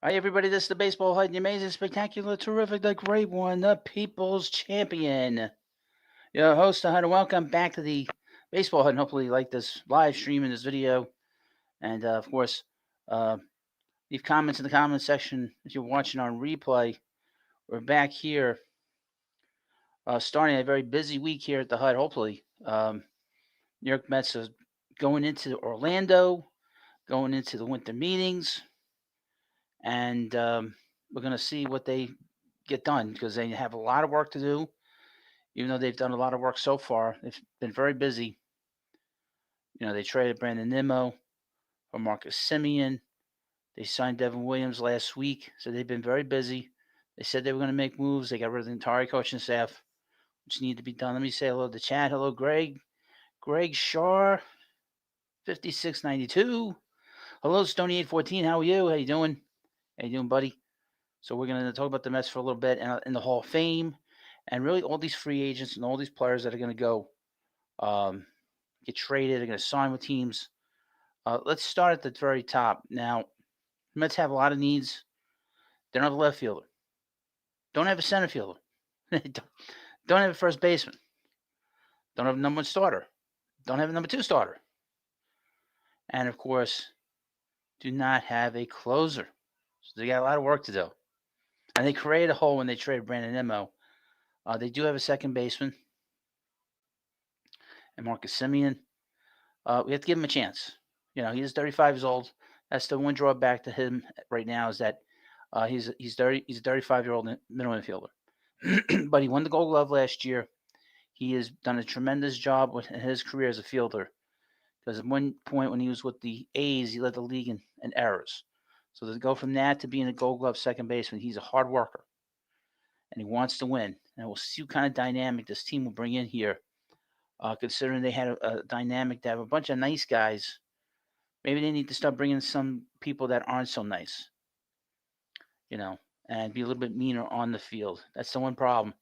Hi, everybody. This is the Baseball Hut, the amazing, spectacular, terrific, the great one, the People's Champion. Your host, the Hut, and welcome back to the Baseball Hut. And hopefully, you like this live stream and this video. And of course, uh, leave comments in the comment section if you're watching on replay. We're back here, starting a very busy week here at the Hut. Hopefully, New York Mets are going into Orlando, going into the winter meetings, and we're going to see what they get done because they have a lot of work to do. Even though they've done a lot of work so far, they've been very busy. They traded Brandon Nimmo for Marcus Simeon. They signed Devin Williams last week, so they've been very busy. They said they were going to make moves. They got rid of the entire coaching staff, which needed to be done. Let me say hello to chat. Hello, Greg. Greg Shaw, 5692. Hello, Stony814. How are you? How you doing? How you doing, buddy? So we're going to talk about the Mets for a little bit and in the Hall of Fame, and really all these free agents and all these players that are going to go get traded. They're going to sign with teams. Let's start at the very top. Now, the Mets have a lot of needs. They don't have a left fielder. Don't have a center fielder. don't have a first baseman. Don't have a number one starter. Don't have a number two starter. And of course, do not have a closer. So they got a lot of work to do. And they created a hole when they traded Brandon Nimmo. They do have a second baseman and Marcus Simeon. We have to give him a chance. He is 35 years old. That's the one drawback to him right now is that he's a 35-year-old middle infielder. But he won the Gold Glove last year. He has done a tremendous job with his career as a fielder. Because at one point when he was with the A's, he led the league in errors. So to go from that to being a Gold Glove second baseman, he's a hard worker, and he wants to win. And we'll see what kind of dynamic this team will bring in here. Considering they had a dynamic to have a bunch of nice guys, maybe they need to start bringing some people that aren't so nice, and be a little bit meaner on the field. That's the one problem.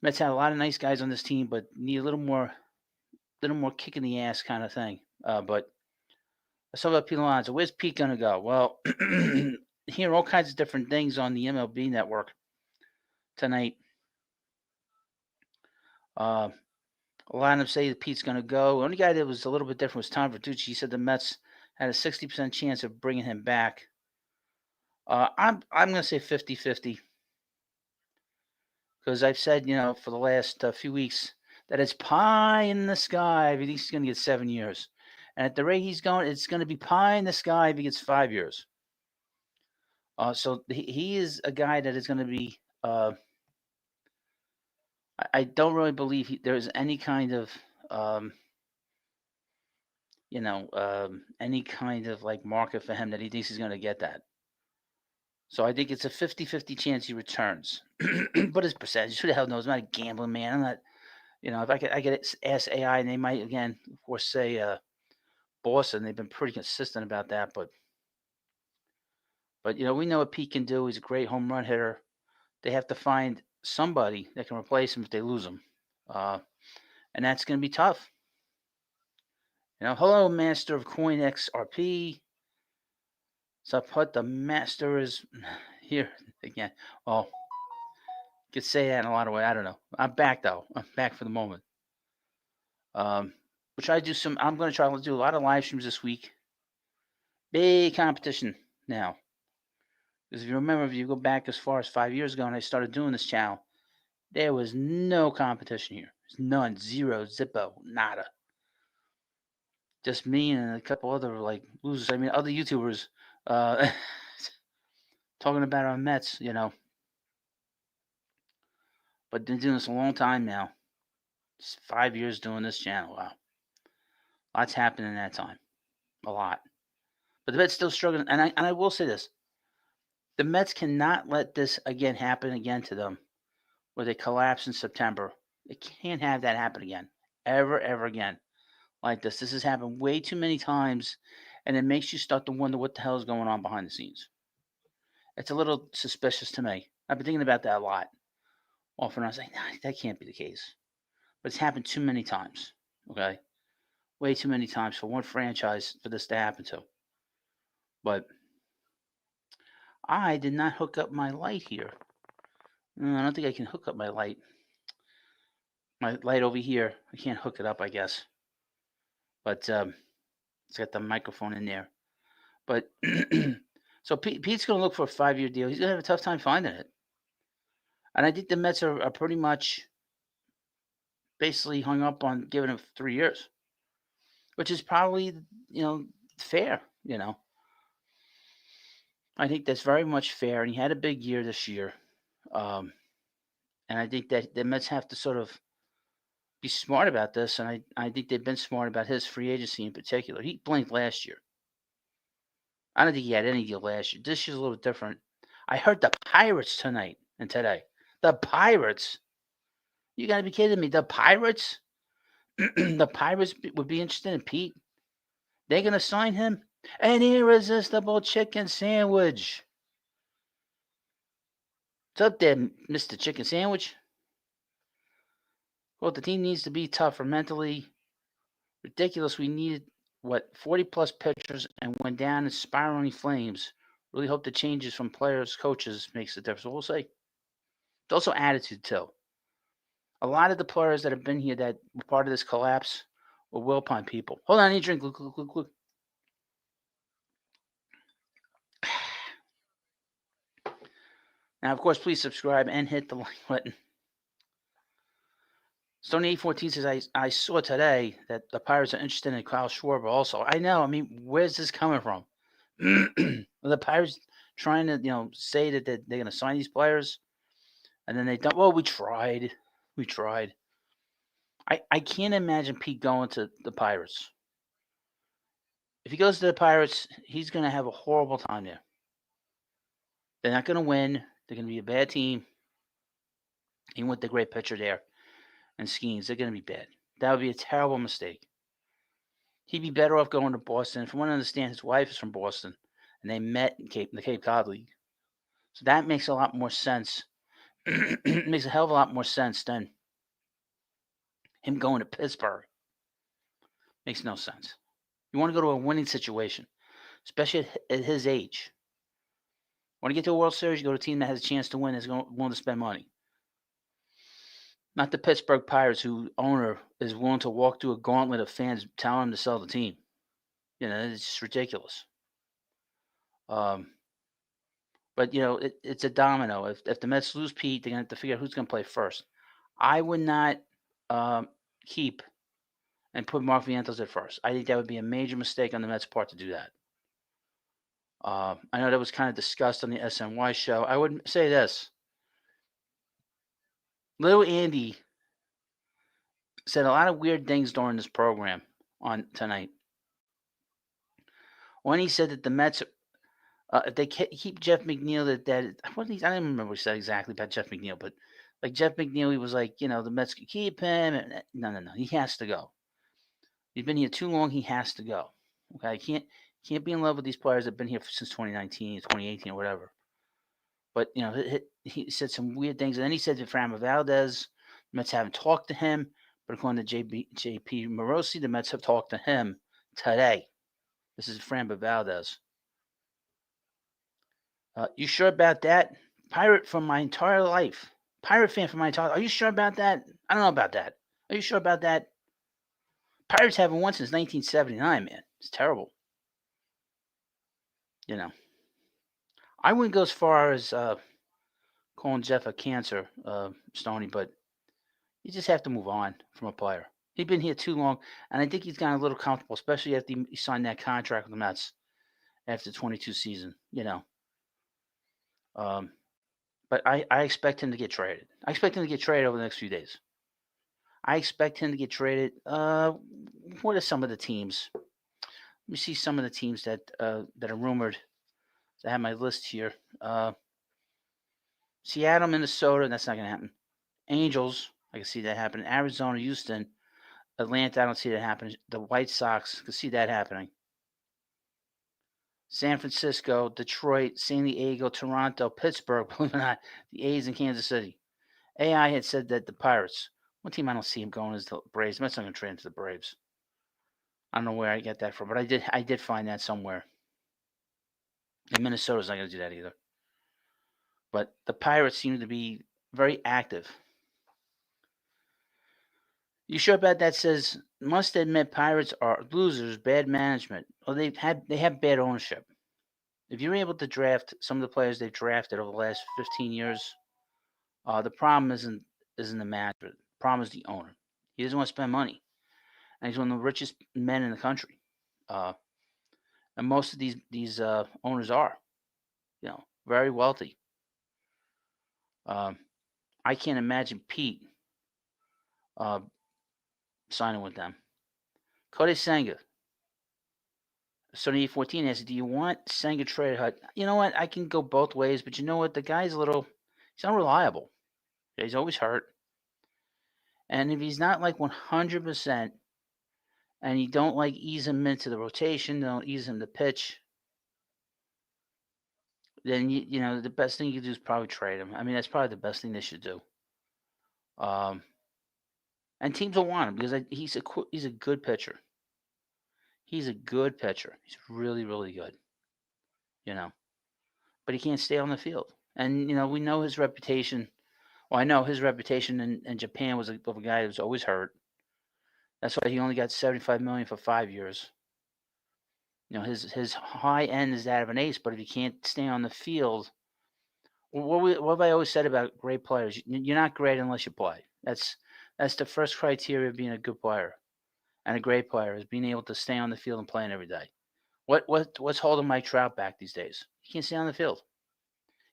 Mets had a lot of nice guys on this team, but need a little more kick in the ass kind of thing. But let's talk about Pete Alonso. Where's Pete gonna go? Well, hear all kinds of different things on the MLB network tonight. Uh, a lot of them say that Pete's gonna go. The only guy that was a little bit different was Tom Verducci. He said the Mets had a 60% chance of bringing him back. I'm gonna say 50-50 because I've said for the last few weeks that it's pie in the sky if he thinks he's gonna get 7 years, and at the rate he's going, it's gonna be pie in the sky if he gets 5 years. So he is a guy that is gonna be. I don't really believe there's any kind of um, any kind of like market for him that he thinks he's gonna get that. So I think it's a 50-50 chance he returns. But his percentage, who the hell knows? I'm not a gambling man. I'm not, if I could ask AI, and they might again, of course, say Boston. They've been pretty consistent about that, but we know what Pete can do. He's a great home run hitter. They have to find somebody that can replace him if they lose him, uh, and that's going to be tough. Hello, Master of Coin XRP. So I put the Master is here again. Oh, could say that in a lot of ways. I don't know. I'm back though. I'm back for the moment. Which I do some. I'm going to try to do a lot of live streams this week. Big competition now. Because if you remember, if you go back as far as 5 years ago, and I started doing this channel, there was no competition here. There's none, zero, zippo, nada. Just me and a couple other like losers. I mean, other YouTubers talking about our Mets. But been doing this a long time now. Just 5 years doing this channel. Wow. Lots happened in that time. A lot. But the Mets still struggling. And I will say this. The Mets cannot let this again happen again to them where they collapse in September. They can't have that happen again. Ever again. Like this. This has happened way too many times. And it makes you start to wonder what the hell is going on behind the scenes. It's a little suspicious to me. I've been thinking about that a lot. Often I was like, nah, that can't be the case. But it's happened too many times. Okay? Way too many times for one franchise for this to happen to. But I did not hook up my light here. I don't think I can hook up my light. My light over here, I can't hook it up, I guess. But it's got the microphone in there. But so Pete's going to look for a 5-year deal. He's going to have a tough time finding it. And I think the Mets are pretty much basically hung up on giving him 3 years, which is probably, fair, I think that's very much fair. And he had a big year this year. And I think that the Mets have to sort of be smart about this. And I think they've been smart about his free agency in particular. He blinked last year. I don't think he had any deal last year. This year's a little different. I heard the Pirates tonight and today. The Pirates? You got to be kidding me. The Pirates? The Pirates would be interested in Pete. They're going to sign him? An irresistible chicken sandwich. What's up there, Mr. Chicken Sandwich? Well, the team needs to be tougher mentally. Ridiculous. We needed, 40-plus pitchers and went down in spiraling flames. Really hope the changes from players, coaches makes a difference. We'll see. It's also attitude, too. A lot of the players that have been here that were part of this collapse were Wilpon people. Hold on, I need a drink. Look. Now, of course, please subscribe and hit the like button. Stony814 says, I saw today that the Pirates are interested in Kyle Schwarber also. I know. I mean, where's this coming from? The Pirates trying to, say that they're going to sign these players, and then they don't. Well, we tried. I can't imagine Pete going to the Pirates. If he goes to the Pirates, he's going to have a horrible time there. They're not going to win. They're going to be a bad team. Even with the great pitcher there and Skeens, they're going to be bad. That would be a terrible mistake. He'd be better off going to Boston. From what I understand, his wife is from Boston, and they met in the Cape Cod League. So that makes a lot more sense. It makes a hell of a lot more sense than him going to Pittsburgh. Makes no sense. You want to go to a winning situation, especially at his age. Want to get to a World Series, you go to a team that has a chance to win, is willing to spend money. Not the Pittsburgh Pirates, whose owner is willing to walk through a gauntlet of fans telling him to sell the team. It's just ridiculous. But it's a domino. If the Mets lose Pete, they're gonna have to figure out who's gonna play first. I would not keep and put Mark Vientos at first. I think that would be a major mistake on the Mets' part to do that. I know that was kind of discussed on the SNY show. I would say this. Little Andy said a lot of weird things during this program on tonight. When he said that the Mets, if they keep Jeff McNeil, I don't remember what he said exactly about Jeff McNeil, but like Jeff McNeil, he was like, the Mets could keep him. And no, he has to go. He's been here too long. He has to go. Okay, can't be in love with these players that have been here since 2019, 2018, or whatever. But he said some weird things, and then he said to Framber Valdez, the Mets haven't talked to him, but according to JP Morosi, the Mets have talked to him today. This is Framber Valdez. You sure about that? Pirate from my entire life. Pirate fan from my entire life. Are you sure about that? I don't know about that. Are you sure about that? Pirates haven't won since 1979, man. It's terrible. I wouldn't go as far as calling Jeff a cancer, Stoney, but you just have to move on from a player. He's been here too long, and I think he's gotten a little comfortable, especially after he signed that contract with the Mets after the 22 season, But I expect him to get traded. I expect him to get traded over the next few days. I expect him to get traded. What are some of the teams? Let me see some of the teams that are rumored. I have my list here. Seattle, Minnesota, that's not going to happen. Angels, I can see that happening. Arizona, Houston, Atlanta, I don't see that happening. The White Sox, I can see that happening. San Francisco, Detroit, San Diego, Toronto, Pittsburgh, believe it or not, the A's in Kansas City. AI had said that the Pirates. One team I don't see him going is the Braves. I'm not going to trade him to the Braves. I don't know where I get that from, but I did find that somewhere. And Minnesota's not going to do that either. But the Pirates seem to be very active. You sure about that? Says must admit Pirates are losers, bad management. Well, they have bad ownership. If you're able to draft some of the players they've drafted over the last 15 years, the problem isn't the management. The problem is the owner. He doesn't want to spend money, and he's one of the richest men in the country. Uh, and most of these owners are, very wealthy. Um, I can't imagine Pete uh, signing with them. Cody Senga, Sony 14 asks, do you want Senga trade? You know what? I can go both ways, but you know what? The guy's he's unreliable. He's always hurt. And if he's not like 100%, and you don't like ease him into the rotation, don't ease him to pitch, then the best thing you can do is probably trade him. I mean, that's probably the best thing they should do. And teams will want him because he's a good pitcher. He's a good pitcher. He's really, really good. But he can't stay on the field. And we know his reputation. Well, I know his reputation in Japan was of a guy who's always hurt. That's why he only got $75 million for 5 years. His high end is that of an ace, but if he can't stay on the field, what have I always said about great players? You're not great unless you play. That's the first criteria of being a good player and a great player is being able to stay on the field and playing every day. What's holding Mike Trout back these days? He can't stay on the field.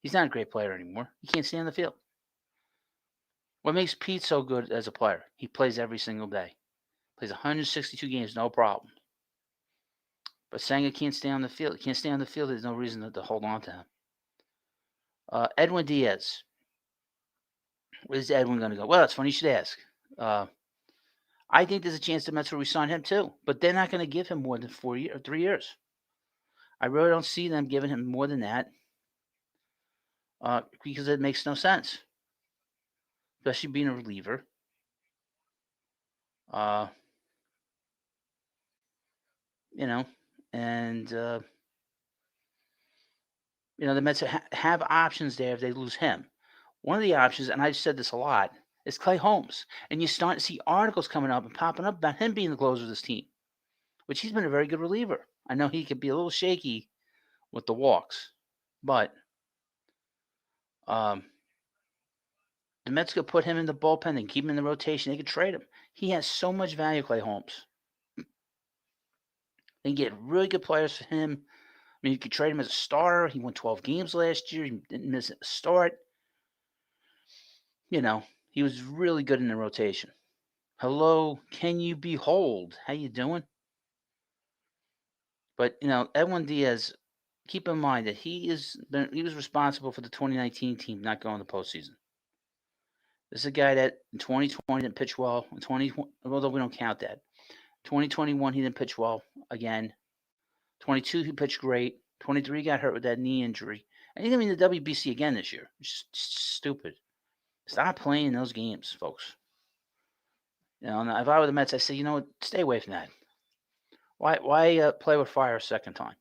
He's not a great player anymore. He can't stay on the field. What makes Pete so good as a player? He plays every single day. Plays 162 games, no problem. But Senga can't stay on the field. He can't stay on the field. There's no reason to hold on to him. Edwin Diaz. Where's Edwin going to go? Well, it's funny you should ask. I think there's a chance the Mets will re-sign him too, but they're not going to give him more than 4 years or 3 years. I really don't see them giving him more than that because it makes no sense, especially being a reliever. And the Mets have options there if they lose him. One of the options, and I've said this a lot, is Clay Holmes. And you start to see articles coming up and popping up about him being the closer of this team, which he's been a very good reliever. I know he could be a little shaky with the walks, but the Mets could put him in the bullpen and keep him in the rotation. They could trade him. He has so much value, Clay Holmes. They can get really good players for him. I mean, you could trade him as a starter. He won 12 games last year. He didn't miss a start. He was really good in the rotation. Hello, can you behold? How you doing? But Edwin Diaz, keep in mind that he was responsible for the 2019 team not going to the postseason. This is a guy that in 2020 didn't pitch well. In 2020, although we don't count that. 2021 he didn't pitch well again. 22 he pitched great. 23 got hurt with that knee injury, and he's gonna be in the WBC again this year. It's just stupid. Stop playing those games, folks. If I were the Mets, I say, stay away from that. Why play with fire a second time?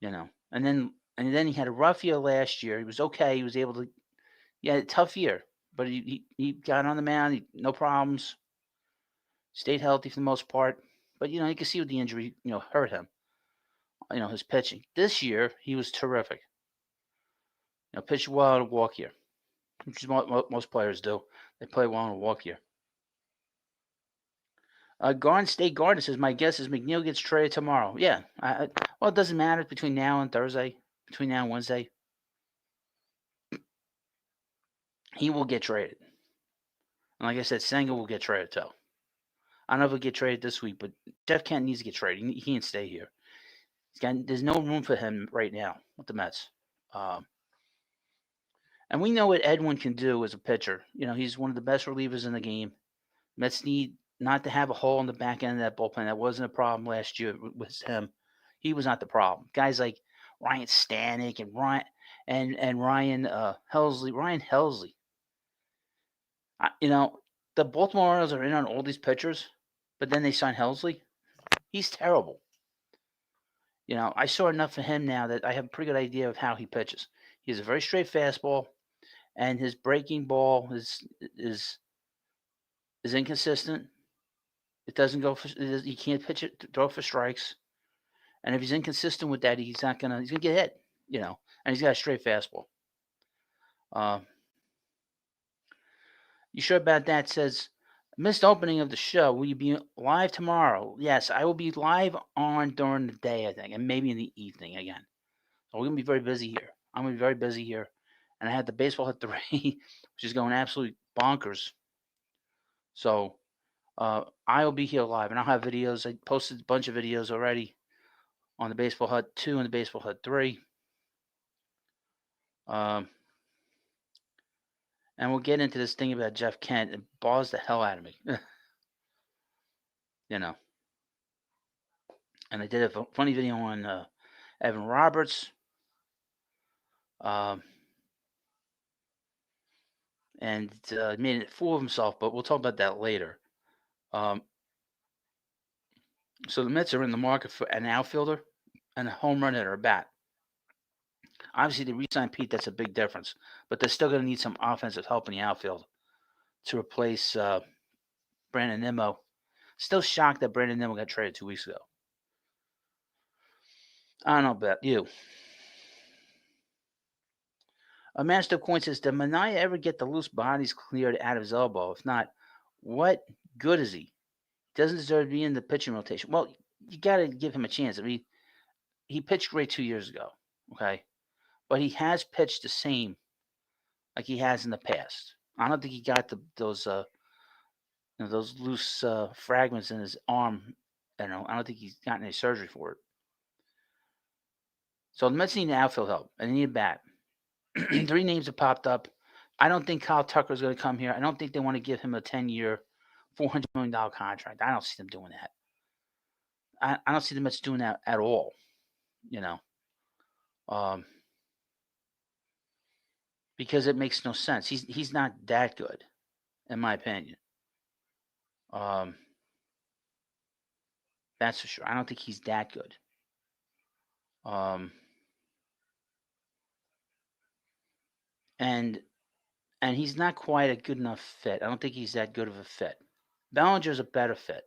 And then he had a rough year last year. He was okay. He was able to. He had a tough year, but he got on the mound. No problems. Stayed healthy for the most part, but you can see with the injury, hurt him. His pitching this year, he was terrific. Pitched well on a walk year, which is what most players do. They play well on a walk year. Garden State Garden says, my guess is McNeil gets traded tomorrow. Yeah. Well, it doesn't matter between now and Thursday, between now and Wednesday. He will get traded. And like I said, Senga will get traded too. I don't know if he'll get traded this week, but Jeff Kent needs to get traded. He can't stay here. There's no room for him right now with the Mets. And we know what Edwin can do as a pitcher. He's one of the best relievers in the game. Mets need not to have a hole in the back end of that bullpen. That wasn't a problem last year with him. He was not the problem. Guys like Ryan Stanek and Ryan Helsley. Ryan Helsley. The Baltimore Orioles are in on all these pitchers, but then they sign Helsley. He's terrible. I saw enough of him now that I have a pretty good idea of how he pitches. He has a very straight fastball, and his breaking ball is inconsistent. It doesn't go for. He can't pitch it, throw for strikes. And if he's inconsistent with that, he's gonna get hit. And he's got a straight fastball. You sure about that? Says, missed opening of the show. Will you be live tomorrow? Yes, I will be live on during the day, I think, and maybe in the evening again. So we're gonna be very busy here. I'm gonna be very busy here, and I had the baseball at 3, which is going absolutely bonkers. So I will be here live, and I'll have videos. I posted a bunch of videos already on the Baseball Hut 2 and the Baseball Hut 3. And we'll get into this thing about Jeff Kent. It bothers the hell out of me. And I did a funny video on Evan Roberts. And made a fool of himself, but we'll talk about that later. So the Mets are in the market for an outfielder and a home run hitter, a bat. Obviously, they re-signed Pete. That's a big difference. But they're still going to need some offensive help in the outfield to replace Brandon Nimmo. Still shocked that Brandon Nimmo got traded 2 weeks ago. I don't know about you. A Master Coin says, did Manaea ever get the loose bodies cleared out of his elbow? If not, what good is he? Doesn't deserve to be in the pitching rotation. Well, you got to give him a chance. I mean, he pitched great 2 years ago, okay? But he has pitched the same like he has in the past. I don't think he got those loose fragments in his arm. I don't think he's gotten any surgery for it. So the Mets need an outfield help, and they need a bat. 3 names have popped up. I don't think Kyle Tucker is going to come here. I don't think they want to give him a 10-year, $400 million contract. I don't see them doing that. I don't see the Mets doing that at all. Because it makes no sense. He's not that good, in my opinion. That's for sure. I don't think he's that good. And he's not quite a good enough fit. I don't think he's that good of a fit. Bellinger's a better fit.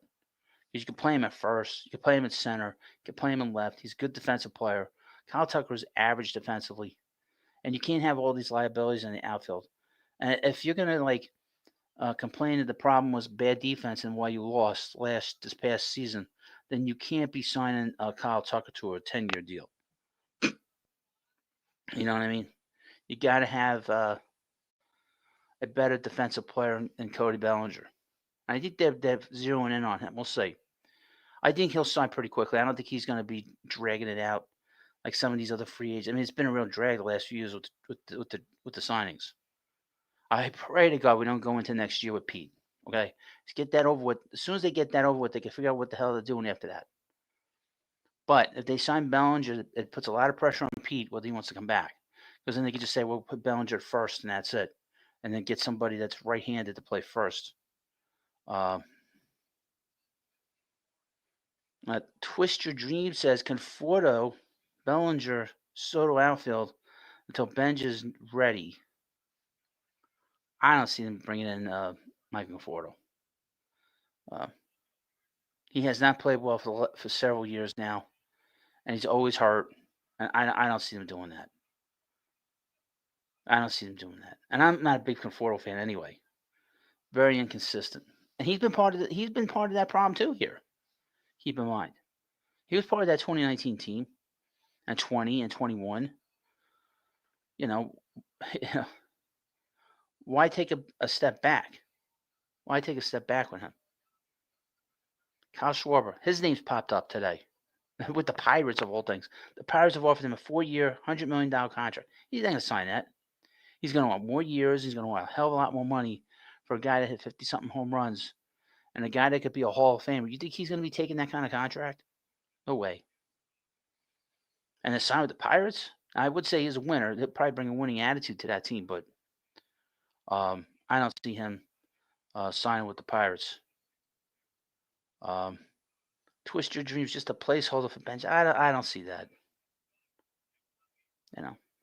Because you can play him at first, you can play him at center, you can play him in left. He's a good defensive player. Kyle Tucker is average defensively. And you can't have all these liabilities in the outfield. And if you're going to complain that the problem was bad defense and why you lost this past season, then you can't be signing Kyle Tucker to a 10-year deal. You know what I mean? You got to have a better defensive player than Cody Bellinger. I think they're zeroing in on him. We'll see. I think he'll sign pretty quickly. I don't think he's going to be dragging it out like some of these other free agents. I mean, it's been a real drag the last few years with the signings. I pray to God we don't go into next year with Pete. Okay, just get that over with. As soon as they get that over with, they can figure out what the hell they're doing after that. But if they sign Bellinger, it puts a lot of pressure on Pete whether he wants to come back. Because then they can just say, we'll put Bellinger first and that's it. And then get somebody that's right-handed to play first. Twist Your Dream says, Conforto, Bellinger, Soto outfield until Benj is ready. I don't see them bringing in Mike Conforto. He has not played well for several years now, and he's always hurt. And I don't see them doing that. I don't see them doing that. And I'm not a big Conforto fan anyway. Very inconsistent. And he's been part of that problem too here. Keep in mind. He was part of that 2019 team and 20 and 21. Why take a step back? Why take a step back with him? Kyle Schwarber, his name's popped up today with the Pirates of all things. The Pirates have offered him a 4-year, $100 million contract. He's not going to sign that. He's going to want more years. He's going to want a hell of a lot more money for a guy that hit 50-something home runs and a guy that could be a Hall of Famer. You think he's going to be taking that kind of contract? No way. And to sign with the Pirates, I would say he's a winner. He'll probably bring a winning attitude to that team, but I don't see him signing with the Pirates. Twist Your Dreams, just a placeholder for Benj. I don't see that.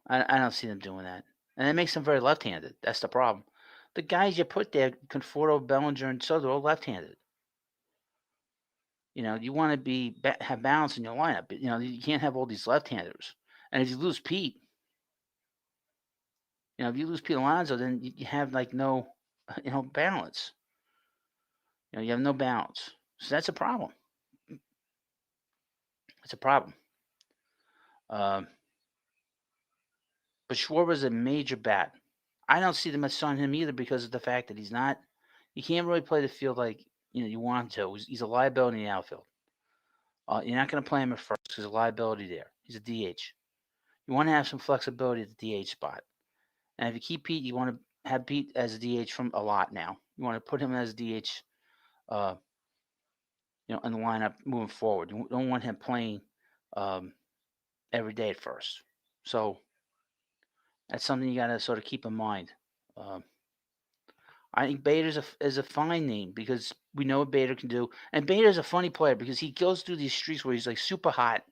I don't see them doing that, and it makes them very left-handed. That's the problem. The guys you put there, Conforto, Bellinger, and so they're all left-handed. You want to have balance in your lineup. You can't have all these left-handers. And if you lose Pete, if you lose Pete Alonso, then you have like no, balance. You have no balance. So that's a problem. It's a problem. Um, but Schwarber's a major bat. I don't see them as signing him either because of the fact that he can't really play the field like you want him to. He's a liability in the outfield. You're not going to play him at first because there's a liability there. He's a DH. You want to have some flexibility at the DH spot. And if you keep Pete, you want to have Pete as a DH from a lot now. You want to put him as a DH, in the lineup moving forward. You don't want him playing every day at first. So that's something you got to sort of keep in mind. I think Bader's is a fine name because we know what Bader can do. And Bader's a funny player because he goes through these streaks where he's like super hot,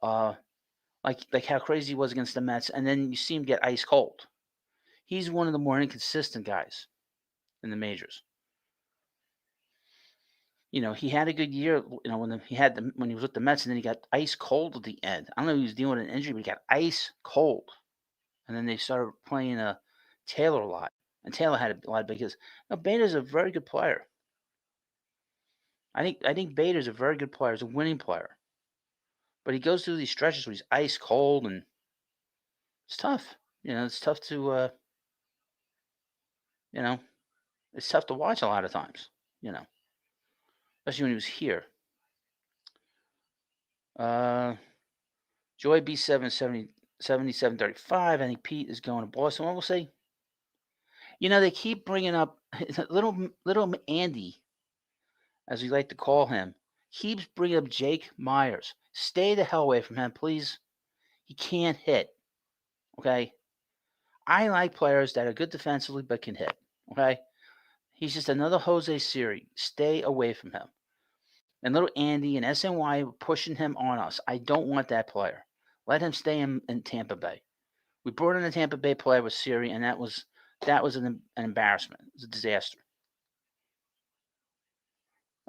like how crazy he was against the Mets, and then you see him get ice cold. He's one of the more inconsistent guys in the majors. He had a good year. When he was with the Mets, and then he got ice cold at the end. I don't know if he was dealing with an injury, but he got ice cold, and then they started playing Taylor a lot, and Taylor had a lot because Bader's a very good player. I think Bader's a very good player. He's a winning player, but he goes through these stretches where he's ice cold, and it's tough. It's tough to it's tough to watch a lot of times. Especially when he was here. Joy B7 7735. I think Pete is going to Boston. What we'll say? They keep bringing up little Andy, as we like to call him, keeps bringing up Jake Myers. Stay the hell away from him, please. He can't hit. Okay? I like players that are good defensively but can hit. Okay? He's just another Jose Siri. Stay away from him. And little Andy and SNY are pushing him on us. I don't want that player. Let him stay in Tampa Bay. We brought in a Tampa Bay player with Siri, and that was an embarrassment. It was a disaster.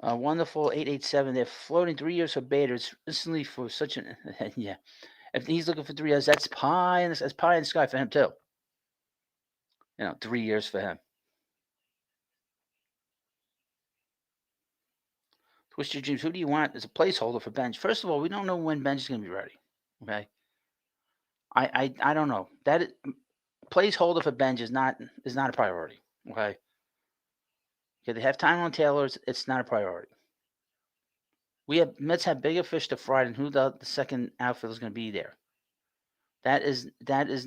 Wonderful 887. They're floating 3 years for Bader. It's instantly for such an yeah. If he's looking for 3 years, that's pie in the sky for him too. 3 years for him. Twist your dreams. Who do you want as a placeholder for bench? First of all, we don't know when bench is going to be ready. Okay. I don't know. Placeholder for bench is not a priority. Okay. Okay, they have time on Taylor's. It's not a priority. Mets have bigger fish to fry than who the second outfielder is going to be there. That is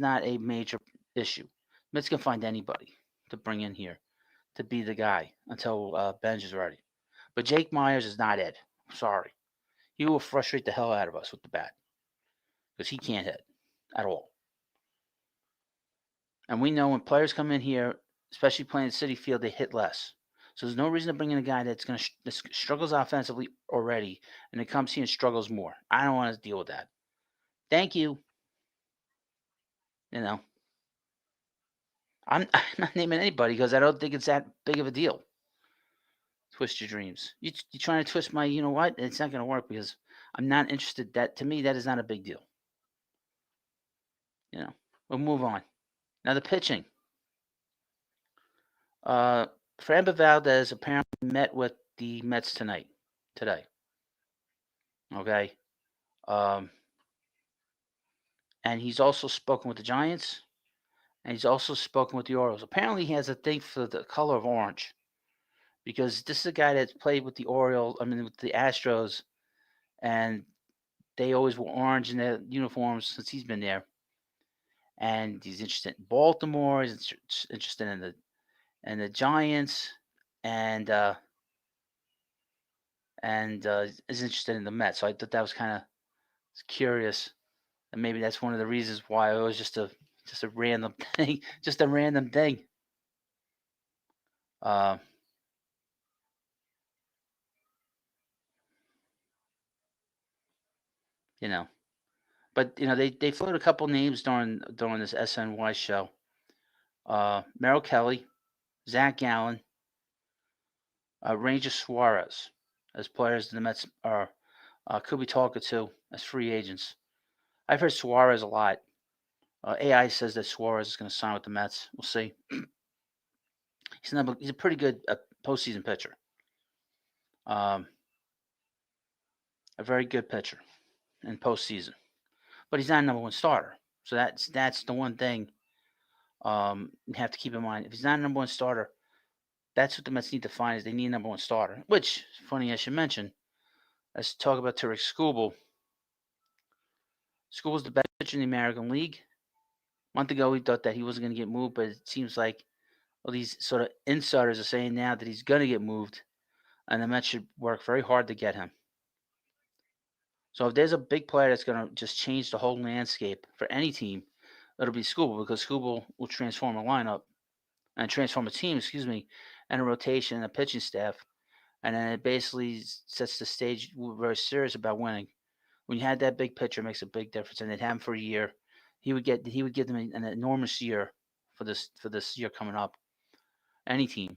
not a major issue. Mets can find anybody to bring in here to be the guy until bench is ready. But Jake Myers is not it. Sorry. He will frustrate the hell out of us with the bat because he can't hit at all. And we know when players come in here, especially playing City Field, they hit less. So there's no reason to bring in a guy that struggles offensively already, and it comes here and struggles more. I don't want to deal with that. Thank you. I'm not naming anybody because I don't think it's that big of a deal. Twist your dreams. You're trying to twist my, you know what? It's not going to work because I'm not interested. To me, that is not a big deal. We'll move on. Now the pitching. Framber Valdez apparently met with the Mets today. Okay. And he's also spoken with the Giants, and he's also spoken with the Orioles. Apparently, he has a thing for the color of orange because this is a guy that's played with the with the Astros, and they always wore orange in their uniforms since he's been there. And he's interested in Baltimore. He's interested in the Giants, and is interested in the Mets. So I thought that was kind of curious, and maybe that's one of the reasons why it was just a random thing, just a random thing. But they floated a couple names during this SNY show. Merrill Kelly, Zach Gallen, Ranger Suarez as players the Mets are could be talking to as free agents. I've heard Suarez a lot. AI says that Suarez is going to sign with the Mets. We'll see. He's a pretty good postseason pitcher. A very good pitcher in postseason, but he's not a number one starter. So that's the one thing you have to keep in mind. If he's not a number one starter, that's what the Mets need to find is they need a number one starter. Which, funny I should mention, let's talk about Tarek Skubal. Skubal's the best pitcher in the American League. A month ago, we thought that he wasn't going to get moved, but it seems like these sort of insiders are saying now that he's going to get moved, and the Mets should work very hard to get him. So if there's a big player that's going to just change the whole landscape for any team, it'll be Skubal because Skubal will transform a lineup and transform a team, and a rotation and a pitching staff, and then it basically sets the stage. We're very serious about winning. When you had that big pitcher, it makes a big difference, and they'd have him for a year. He would give them an enormous year for this year coming up. Any team,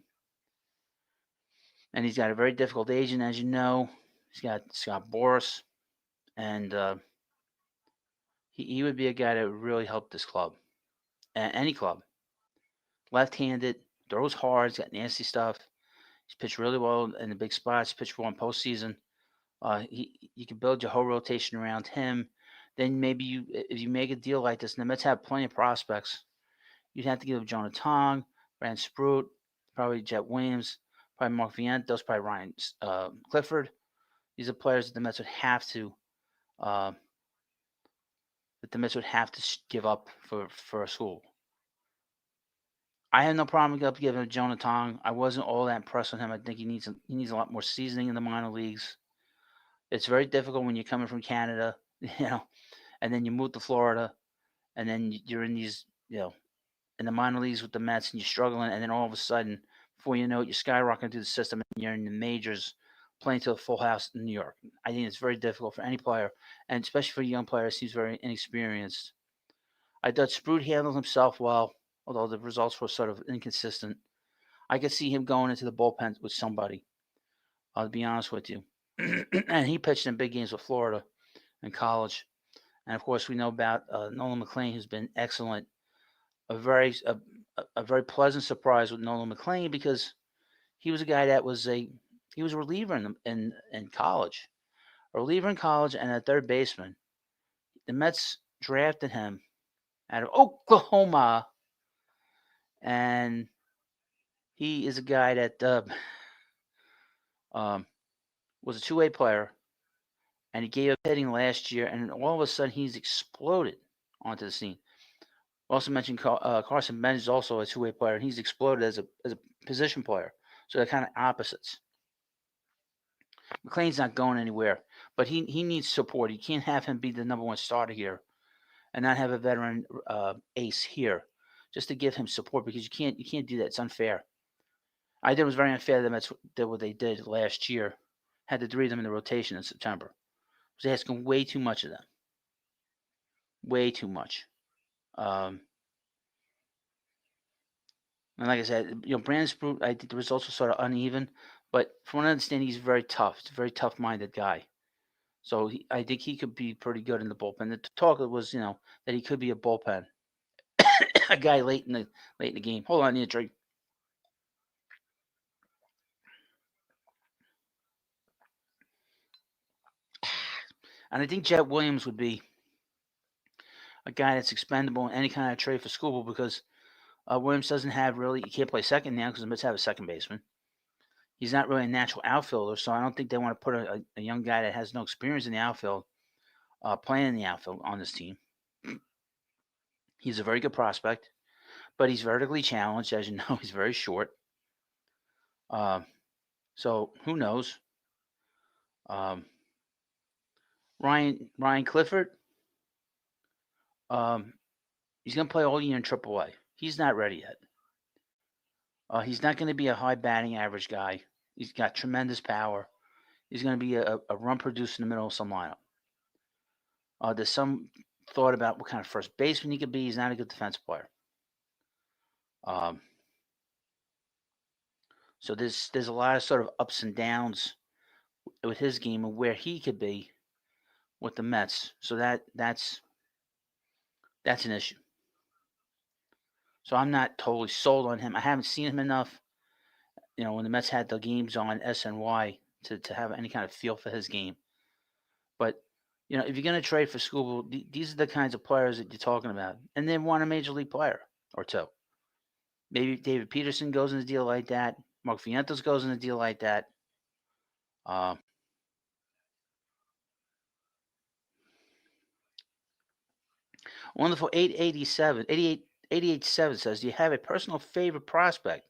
and he's got a very difficult agent, as you know. He's got Scott Boras, and he would be a guy that would really help this club, any club. Left-handed, throws hard, he's got nasty stuff. He's pitched really well in the big spots. Pitched well in postseason. You can build your whole rotation around him. Then maybe if you make a deal like this, and the Mets have plenty of prospects, you'd have to give up Jonah Tong, Brand Sprout, probably Jet Williams, probably Mark Vientos, probably Ryan Clifford. These are players that the Mets would have to give up for a school. I have no problem giving up Jonah Tong. I wasn't all that impressed with him. I think he needs a lot more seasoning in the minor leagues. It's very difficult when you're coming from Canada, and then you move to Florida, and then you're in these, in the minor leagues with the Mets, and you're struggling, and then all of a sudden, before you know it, you're skyrocketing through the system, and you're in the majors, playing to a full house in New York. I think it's very difficult for any player, and especially for a young player, seems very inexperienced. I thought Sprout handled himself well, although the results were sort of inconsistent. I could see him going into the bullpen with somebody. I'll be honest with you. And he pitched in big games with Florida in college. And of course, we know about Nolan McLean, who's been excellent. A very pleasant surprise with Nolan McLean because he was a guy that was a reliever in college, a reliever in college, and a third baseman. The Mets drafted him out of Oklahoma, and he is a guy that was a two-way player, and he gave up hitting last year, and all of a sudden he's exploded onto the scene. Also mentioned Carson Benz is also a two-way player, and he's exploded as a position player. So they're kind of opposites. McLean's not going anywhere, but he needs support. You can't have him be the number one starter here, and not have a veteran ace here, just to give him support because you can't do that. It's unfair. I think it was very unfair that the Mets did what they did last year. Had to three of them in the rotation in September. It was asking way too much of them. Way too much. And like I said, Brandon Sprout, I think the results were sort of uneven, but from what I understand, he's very tough. He's a very tough-minded guy. So I think he could be pretty good in the bullpen. The talk was, that he could be a bullpen, a guy late in the game. Hold on, I need a drink. And I think Jet Williams would be a guy that's expendable in any kind of trade for Skubal because Williams doesn't have really. He can't play second now because the Mets have a second baseman. He's not really a natural outfielder, so I don't think they want to put a young guy that has no experience in the outfield playing in the outfield on this team. He's a very good prospect, but he's vertically challenged. As you know, he's very short. So who knows? Ryan Clifford, he's going to play all year in AAA. He's not ready yet. He's not going to be a high batting average guy. He's got tremendous power. He's going to be a run producer in the middle of some lineup. There's some thought about what kind of first baseman he could be. He's not a good defensive player. Um, so there's a lot of sort of ups and downs with his game and where he could be with the Mets. So that's an issue. So I'm not totally sold on him. I haven't seen him enough. When the Mets had the games on SNY to have any kind of feel for his game. But if you're going to trade for Scooble, these are the kinds of players that you're talking about, and then want a major league player or two. Maybe David Peterson goes in a deal like that. Mark Vientos goes in a deal like that. Wonderful 8887 says, do you have a personal favorite prospect?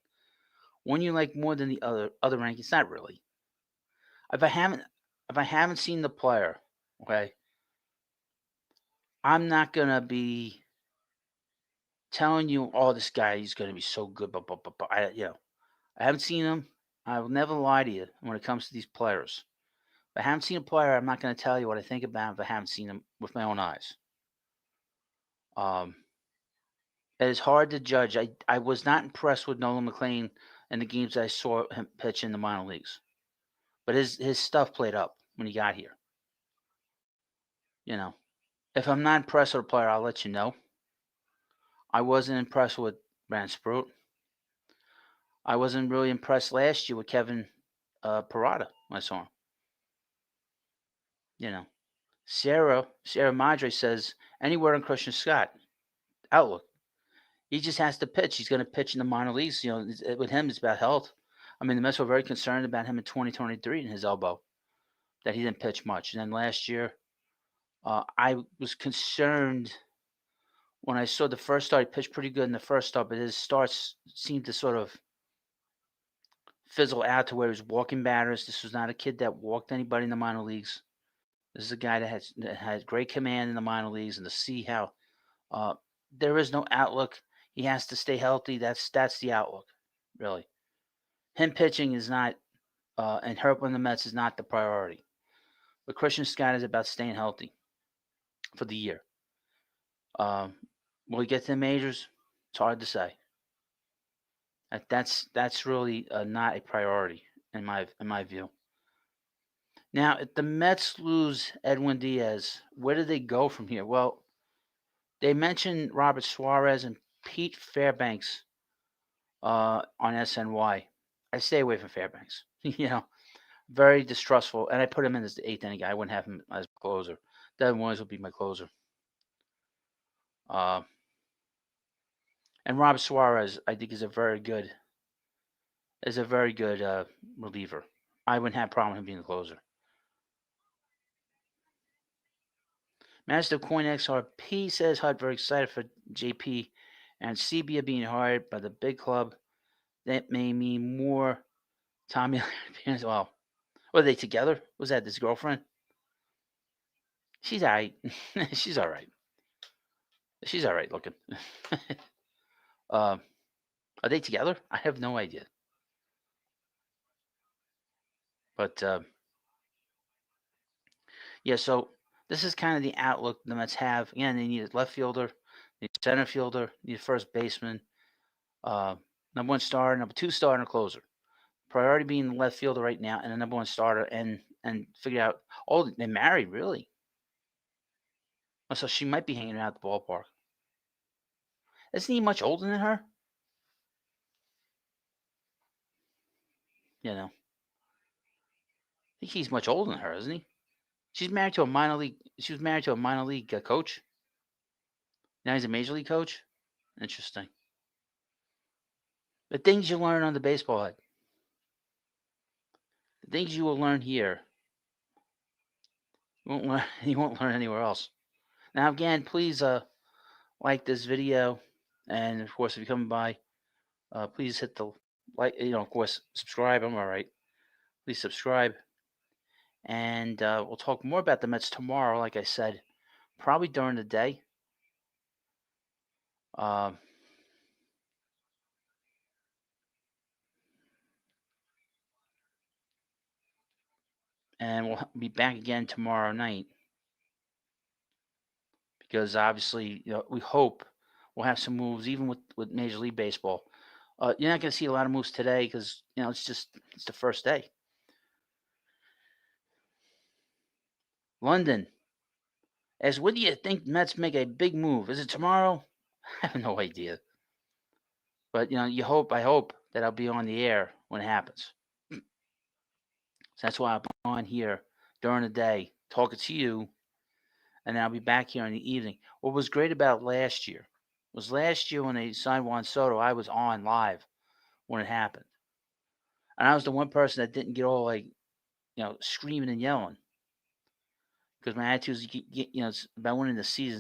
One you like more than the other rankings? Not really. If I haven't seen the player, okay, I'm not gonna be telling you, oh, this guy, he's gonna be so good. But I haven't seen him. I will never lie to you when it comes to these players. If I haven't seen a player, I'm not gonna tell you what I think about him if I haven't seen him with my own eyes. It is hard to judge. I was not impressed with Nolan McLean in the games I saw him pitch in the minor leagues, but his stuff played up when he got here. If I'm not impressed with a player, I'll let you know. I wasn't impressed with Brand Sprout. I wasn't really impressed last year with Kevin Parada when I saw him. Sarah Madre says, any word on Christian Scott? Outlook. He just has to pitch. He's going to pitch in the minor leagues. With him, it's about health. I mean, the Mets were very concerned about him in 2023 in his elbow, that he didn't pitch much. And then last year, I was concerned when I saw the first start. He pitched pretty good in the first start, but his starts seemed to sort of fizzle out to where he was walking batters. This was not a kid that walked anybody in the minor leagues. This is a guy that had great command in the minor leagues, and to see how there is no outlook. He has to stay healthy. That's the outlook, really. Him pitching is not, and helping the Mets is not the priority. But Christian Scott is about staying healthy for the year. Will he get to the majors? It's hard to say. That's really not a priority in my view. Now, if the Mets lose Edwin Diaz, where do they go from here? Well, they mentioned Robert Suarez and Pete Fairbanks on SNY. I stay away from Fairbanks. Very distrustful, and I put him in as the eighth inning guy. I wouldn't have him as closer. Devin Williams would be my closer. And Robert Suarez, I think, is a very good reliever. I wouldn't have a problem with him being the closer. Master Coin XRP says, Hud, very excited for JP and CB being hired by the big club. That may mean more Tommy. Well, were they together? Was that his girlfriend? She's all right. She's all right. She's all right looking. Are they together? I have no idea. But yeah, so this is kind of the outlook the Mets have. Again, they need a left fielder, they need a center fielder, they need a first baseman, number one starter, number two starter, and a closer. Priority being the left fielder right now, and a number one starter, and figure out. Oh, they're married, really? Oh, so she might be hanging out at the ballpark. Isn't he much older than her? I think he's much older than her, isn't he? She's married to a minor league. She was married to a minor league coach. Now he's a major league coach. Interesting. The things you learn on the baseball hut. The things you will learn here. You won't learn anywhere else. Now again, please like this video, and of course if you're coming by, please hit the like. Of course subscribe. I'm all right. Please subscribe, and we'll talk more about the Mets tomorrow. Like I said, probably during the day. And we'll be back again tomorrow night. because obviously, we hope we'll have some moves even with Major League Baseball. You're not going to see a lot of moves today because it's the first day. London, as when do you think Mets make a big move? Is it tomorrow? I have no idea. But I hope that I'll be on the air when it happens. So that's why I'll be on here during the day talking to you, and then I'll be back here in the evening. What was great about last year was last year when they signed Juan Soto, I was on live when it happened, and I was the one person that didn't get all screaming and yelling because my attitude is it's about winning the season.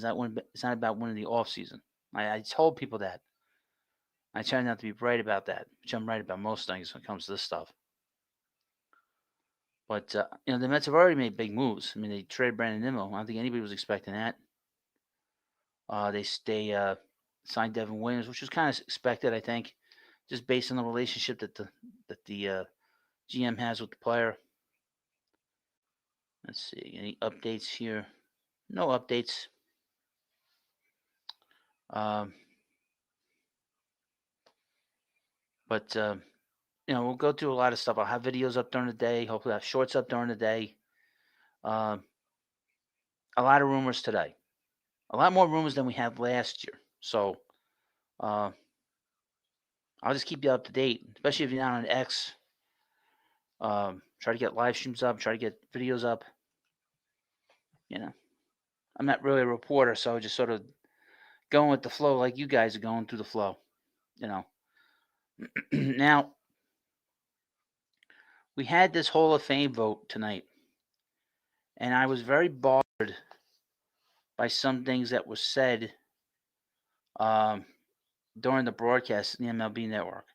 It's not about winning the off season. I told people that. I try not to be right about that, which I'm right about most things when it comes to this stuff. But the Mets have already made big moves. I mean, they traded Brandon Nimmo. I don't think anybody was expecting that. They signed Devin Williams, which was kind of expected, I think, just based on the relationship that the GM has with the player. Let's see, any updates here? No updates. But we'll go through a lot of stuff. I'll have videos up during the day. Hopefully, I'll have shorts up during the day. A lot of rumors today. A lot more rumors than we had last year. So I'll just keep you up to date, especially if you're not on X. Try to get live streams up. Try to get videos up. I'm not really a reporter, so just sort of going with the flow like you guys are going through the flow. Now, we had this Hall of Fame vote tonight, and I was very bothered by some things that were said during the broadcast in the MLB network.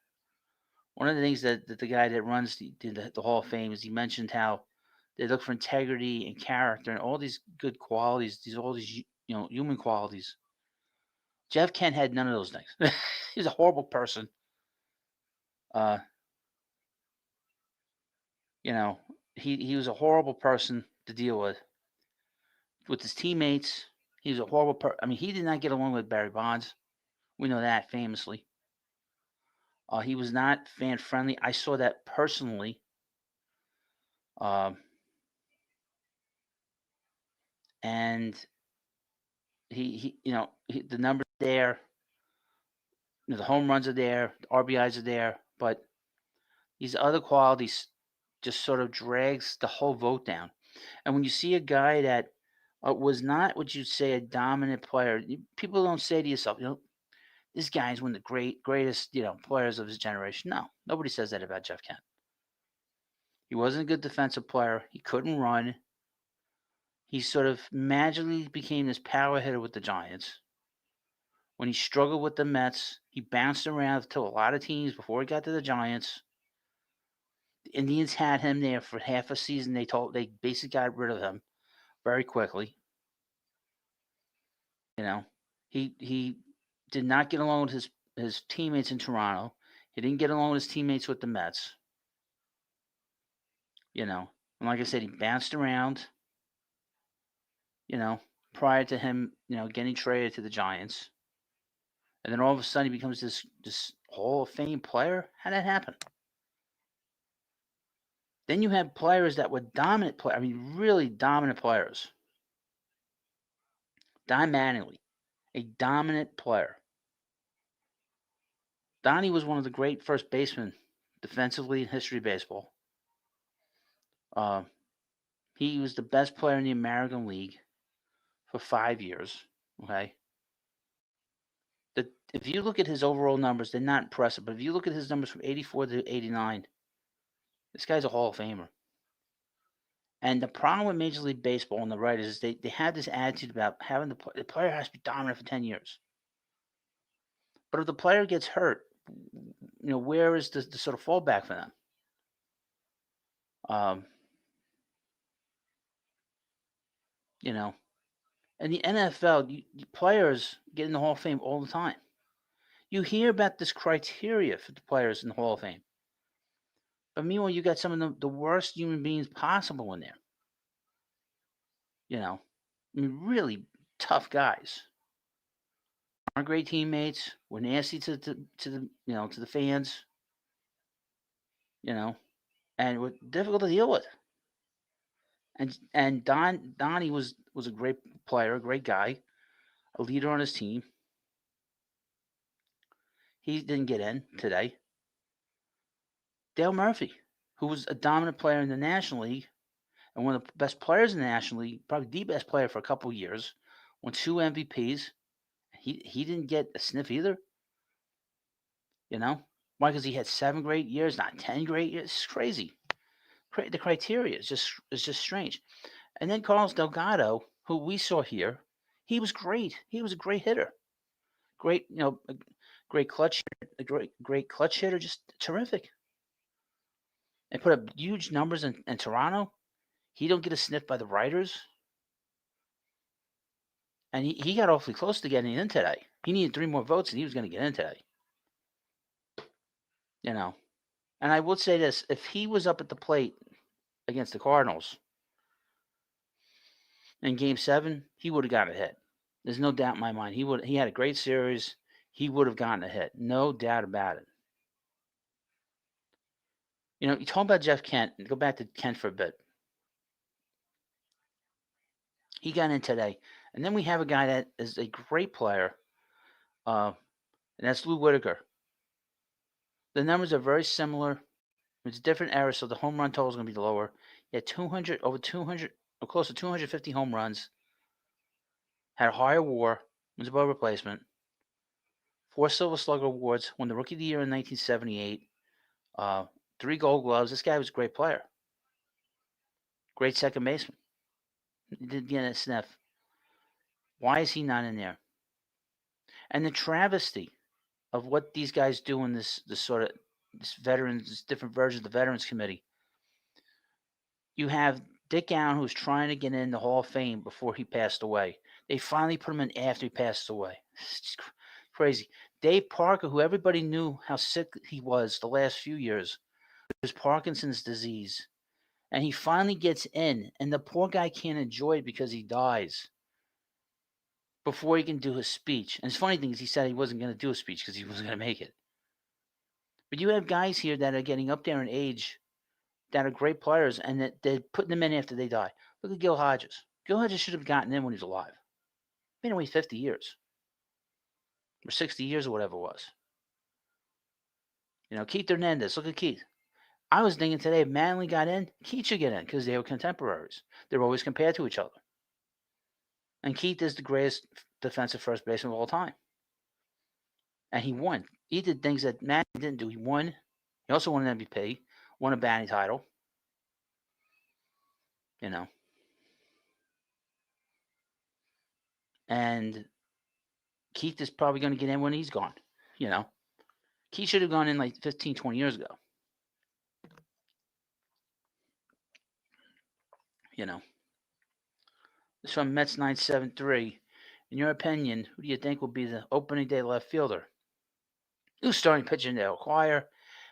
One of the things that the guy that runs the Hall of Fame is he mentioned how they look for integrity and character and all these good qualities, all these human qualities. Jeff Kent had none of those things. He's a horrible person. He was a horrible person to deal with his teammates. He was a horrible I mean, he did not get along with Barry Bonds. We know that famously. He was not fan friendly. I saw that personally. And the numbers are there. The home runs are there. The RBIs are there. But these other qualities just sort of drags the whole vote down. And when you see a guy that was not what you'd say a dominant player, people don't say to yourself, this guy's one of the greatest, players of his generation. No, nobody says that about Jeff Kent. He wasn't a good defensive player. He couldn't run. He sort of magically became this power hitter with the Giants. When he struggled with the Mets, he bounced around to a lot of teams before he got to the Giants. The Indians had him there for half a season. They basically got rid of him very quickly. He did not get along with his teammates in Toronto. He didn't get along with his teammates with the Mets. And like I said, he bounced around. Prior to him, getting traded to the Giants, and then all of a sudden he becomes this Hall of Fame player. How'd that happen? Then you have players that were dominant players. I mean, really dominant players. Don Mattingly, a dominant player. Donnie was one of the great first basemen defensively in history of baseball. He was the best player in the American League for 5 years. Okay. If you look at his overall numbers, they're not impressive. But if you look at his numbers from 84 to 89, this guy's a Hall of Famer. And the problem with Major League Baseball and the writers is they have this attitude about having the player has to be dominant for 10 years. But if the player gets hurt, where is the sort of fallback for them? In the NFL, players get in the Hall of Fame all the time. You hear about this criteria for the players in the Hall of Fame. But meanwhile, you got some of the worst human beings possible in there. I mean, really tough guys. Aren't great teammates. We're nasty to the to the fans. And we're difficult to deal with. And Donnie was a great player, a great guy, a leader on his team. He didn't get in today. Dale Murphy, who was a dominant player in the National League and one of the best players in the National League, probably the best player for a couple of years, won 2 MVPs. He didn't get a sniff either. Why? Because he had 7 great years, not 10 great years. It's crazy. The criteria is just strange. And then Carlos Delgado, who we saw here, he was great. He was a great hitter. Great, great clutch, a great clutch hitter, just terrific. And put up huge numbers in Toronto. He don't get a sniff by the writers. And he got awfully close to getting in today. He needed 3 more votes, and he was going to get in today. And I would say this: if he was up at the plate against the Cardinals in Game 7, he would have gotten a hit. There's no doubt in my mind. He had a great series. He would have gotten a hit. No doubt about it. You talk about Jeff Kent. Go back to Kent for a bit. He got in today. And then we have a guy that is a great player, and that's Lou Whitaker. The numbers are very similar. It's a different era, so the home run total is going to be lower. He had over 200, or close to 250 home runs. Had a higher WAR, was above replacement. 4 Silver Slugger awards. Won the Rookie of the Year in 1978. 3 Gold Gloves. This guy was a great player. Great second baseman. He didn't get a sniff. Why is he not in there? And the travesty of what these guys do in this different versions of the Veterans Committee. You have Dick Allen, who's trying to get in the Hall of Fame before he passed away. They finally put him in after he passed away. It's just crazy. Dave Parker, who everybody knew how sick he was the last few years, it was Parkinson's disease. And he finally gets in, and the poor guy can't enjoy it because he dies before he can do his speech. And the funny thing is, he said he wasn't going to do a speech because he wasn't going to make it. But you have guys here that are getting up there in age that are great players, and that they're putting them in after they die. Look at Gil Hodges. Gil Hodges should have gotten in when he was alive. Been away 50 years. Or 60 years or whatever it was. Keith Hernandez. Look at Keith. I was thinking today, if Manley got in, Keith should get in because they were contemporaries. They're always compared to each other. And Keith is the greatest defensive first baseman of all time. And he won. He did things that Manley didn't do. He won. He also won an MVP. Won a batting title. And Keith is probably going to get in when he's gone. Keith should have gone in like 15, 20 years ago. It's from Mets 973. In your opinion, who do you think will be the opening day left fielder? Who's starting pitching they'll acquire?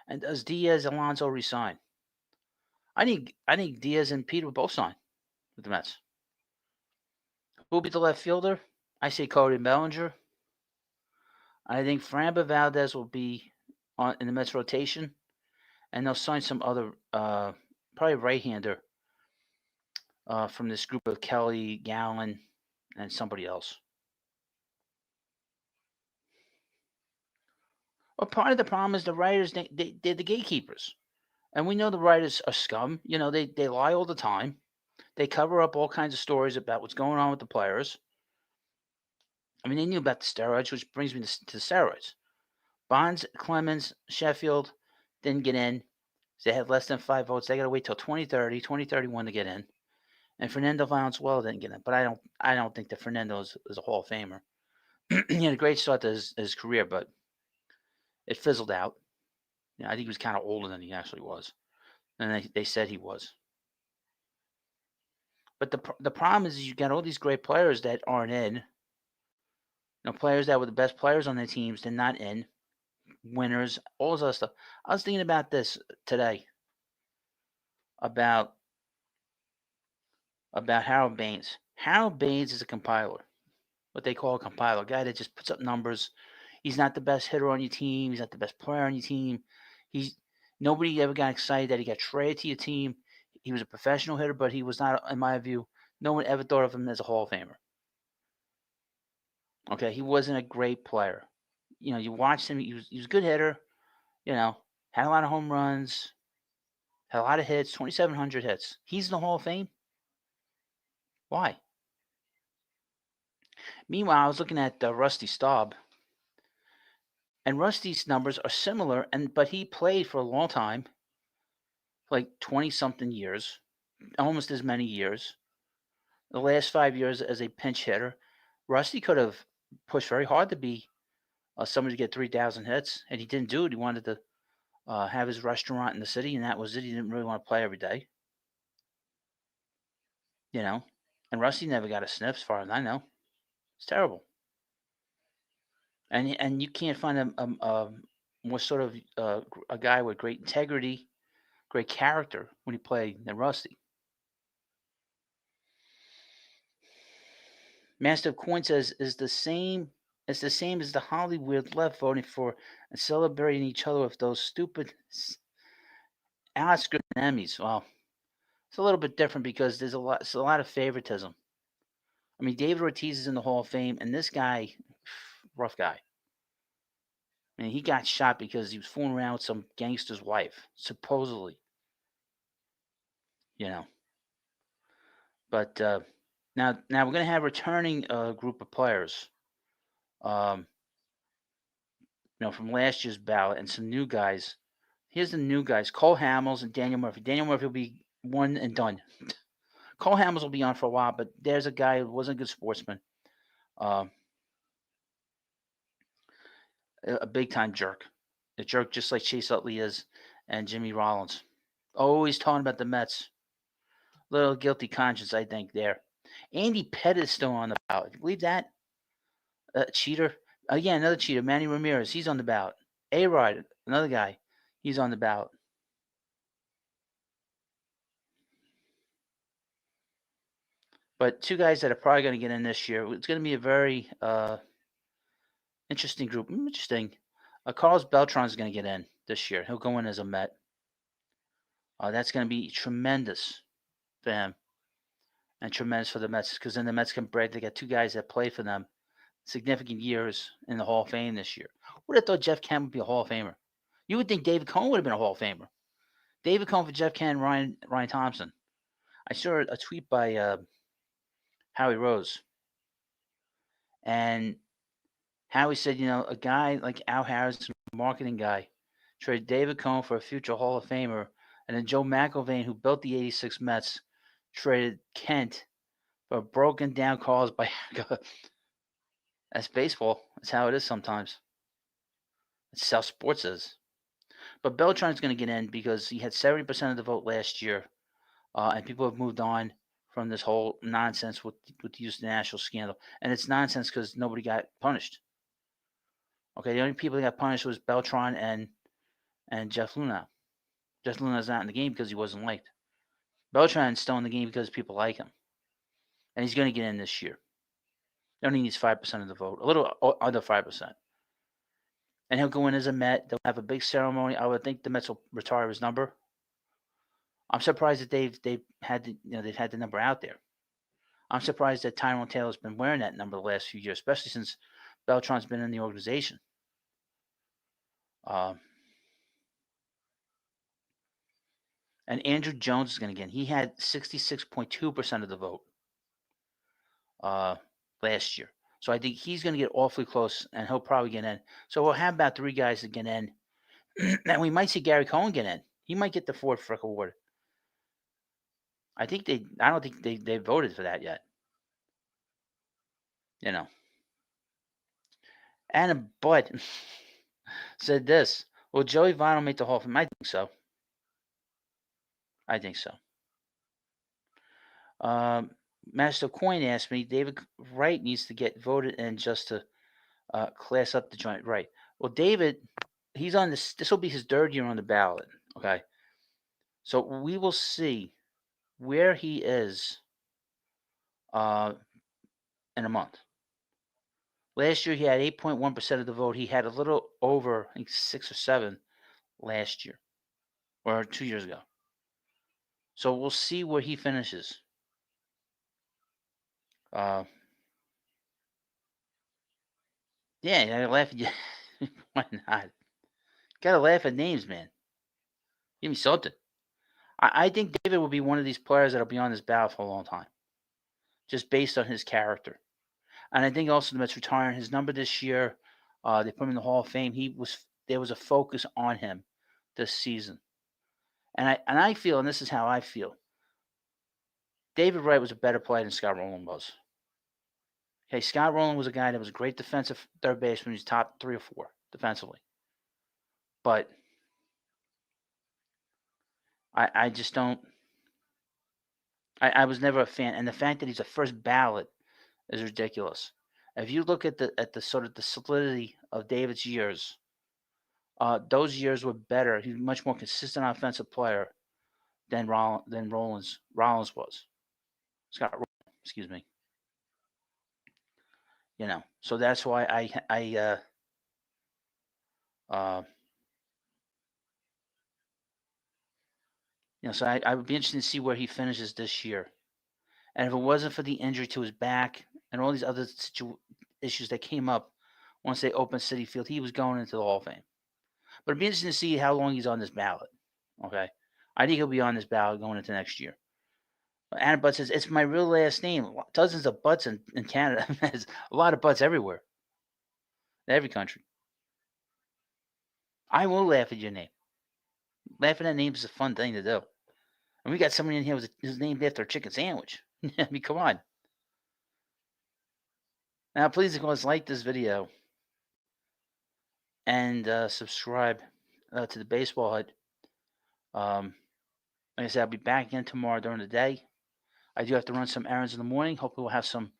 And does Diaz Alonso resign? I think Diaz and Pete will both sign with the Mets. Who will be the left fielder? I say Cody and Bellinger. I think Framber Valdez will be in the Mets rotation. And they'll sign some other, probably right-hander from this group of Kelly, Gallen, and somebody else. Well, part of the problem is the writers, they're the gatekeepers. And we know the writers are scum. They lie all the time. They cover up all kinds of stories about what's going on with the players. I mean, they knew about the steroids, which brings me to the steroids. Bonds, Clemens, Sheffield didn't get in. They had less than 5 votes. They got to wait till 2030, 2031 to get in. And Fernando Valenzuela didn't get in. But I don't think that Fernando is a Hall of Famer. He had a great start to his career, but it fizzled out. I think he was kind of older than he actually was. And they said he was. But the problem is you got all these great players that aren't in. Players that were the best players on their teams, they're not in. Winners, all this other stuff. I was thinking about this today. About Harold Baines. Harold Baines is a compiler. what they call a compiler, a guy that just puts up numbers. He's not the best hitter on your team. He's not the best player on your team. He's Nobody ever got excited that he got traded to your team. He was a professional hitter, but he was not, in my view, no one ever thought of him as a Hall of Famer. Okay, he wasn't a great player. You watched him. He was a good hitter. Had a lot of home runs, had a lot of hits, 2,700 hits. He's in the Hall of Fame. Why? Meanwhile, I was looking at Rusty Staub, and Rusty's numbers are similar, but he played for a long time, like 20 something years, almost as many years. The last 5 years as a pinch hitter, Rusty could have pushed very hard to be somebody to get 3,000 hits, and he didn't do it. He wanted to have his restaurant in the city, and that was it. He didn't really want to play every day, you know. And Rusty never got a sniff, as far as I know. It's terrible. And you can't find a more sort of a guy with great integrity, great character when he played than Rusty. Master of Coin says is the same. It's the same as the Hollywood left voting for and celebrating each other with those stupid Oscar Emmys. Well, it's a little bit different because it's a lot of favoritism. I mean, David Ortiz is in the Hall of Fame, and this guy, rough guy. I mean, he got shot because he was fooling around with some gangster's wife, supposedly. You know, but now we're gonna have a returning group of players. Um, from last year's ballot and some new guys. Here's the new guys: Cole Hamels and Daniel Murphy. Daniel Murphy will be one and done. Cole Hamels will be on for a while, but there's a guy who wasn't a good sportsman, uh, a big time jerk, a jerk just like Chase Utley is, and Jimmy Rollins. Always talking about the Mets. Little guilty conscience, I think. There, Andy Pettit is still on the ballot. You believe that? Cheater. Again, another cheater. Manny Ramirez. He's on the ballot. A Rod, another guy. He's on the ballot. But two guys that are probably going to get in this year. It's going to be a very interesting group. Interesting. Carlos Beltran is going to get in this year. He'll go in as a Met. That's going to be tremendous for him and tremendous for the Mets because then the Mets can brag they got two guys that play for them significant years in the Hall of Fame this year. Would have thought Jeff Kent would be a Hall of Famer. You would think David Cohn would have been a Hall of Famer. David Cohn for Jeff Kent, Ryan Thompson. I saw a tweet by Howie Rose, and Howie said, a guy like Al Harris, marketing guy, traded David Cohn for a future Hall of Famer, and then Joe McIlvaine, who built the '86 Mets, traded Kent for a broken down Carlos Baerga. That's baseball. That's how it is sometimes. It's how sports is. But Beltran's going to get in because he had 70% of the vote last year, and people have moved on from this whole nonsense with the Houston Nationals scandal. And it's nonsense because nobody got punished. Okay, the only people that got punished was Beltran and Jeff Luna. Jeff Luna's not in the game because he wasn't liked. Beltran's still in the game because people like him, and he's going to get in this year. He only needs 5% of the vote, a little under 5%, and he'll go in as a Met. They'll have a big ceremony. I would think the Mets will retire his number. I'm surprised that they've had the number out there. I'm surprised that Tyrone Taylor's been wearing that number the last few years, especially since Beltran's been in the organization. And Andrew Jones is going to get in. He had 66.2% of the vote last year. So I think he's going to get awfully close, and he'll probably get in. So we'll have about three guys that get in. And we might see Gary Cohen get in. He might get the Ford Frick Award. I don't think they voted for that yet. Anna Butt said this. Will Joey Votto make the Hall of Fame? I think so. Master Coin asked me, David Wright needs to get voted in just to class up the joint. Right. Well, David, he's on this. This will be his third year on the ballot. Okay. So we will see where he is in a month. Last year, he had 8.1% of the vote. He had a little over, I think, 6 or 7 last year or 2 years ago. So we'll see where he finishes. Yeah, you gotta laugh at you. Why not? Gotta laugh at names, man. Give me something. I think David will be one of these players that'll be on this ballot for a long time, just based on his character. And I think also the Mets retiring his number this year. They put him in the Hall of Fame. There was a focus on him this season, and I feel, and this is how I feel. David Wright was a better player than Scott Rowland was. Okay, Scott Rowland was a guy that was a great defensive third baseman. He's top 3 or 4 defensively, but I just don't. I was never a fan, and the fact that he's a first ballot is ridiculous. If you look at the sort of the solidity of David's years, those years were better. He's a much more consistent offensive player than Rollins was. Scott Rowland, excuse me. So that's why so I would be interested to see where he finishes this year. And if it wasn't for the injury to his back and all these other issues that came up once they opened Citi Field, he was going into the Hall of Fame. But it'd be interesting to see how long he's on this ballot. Okay, I think he'll be on this ballot going into next year. Anna Butt says, it's my real last name. Dozens of Butts in Canada. There's a lot of Butts everywhere. In every country. I will laugh at your name. Laughing at names is a fun thing to do. And we got somebody in here who's named after a chicken sandwich. I mean, come on. Now, please, of course, like this video and subscribe to the Baseball Hut. Like I said, I'll be back again tomorrow during the day. I do have to run some errands in the morning. Hopefully, we'll have some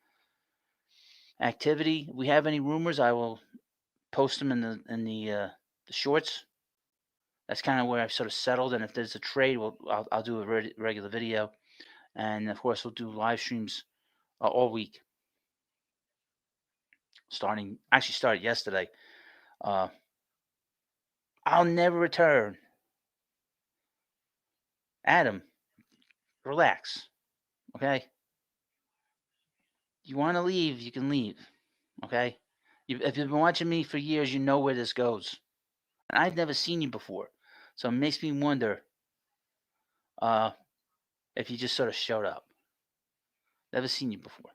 activity. If we have any rumors, I will post them in the shorts. That's kind of where I've sort of settled. And if there's a trade, I'll do a regular video, and of course, we'll do live streams all week. Started yesterday. I'll never return. Adam, relax. Okay? You want to leave, you can leave. Okay? If you've been watching me for years, you know where this goes. And I've never seen you before. So it makes me wonder if you just sort of showed up. Never seen you before.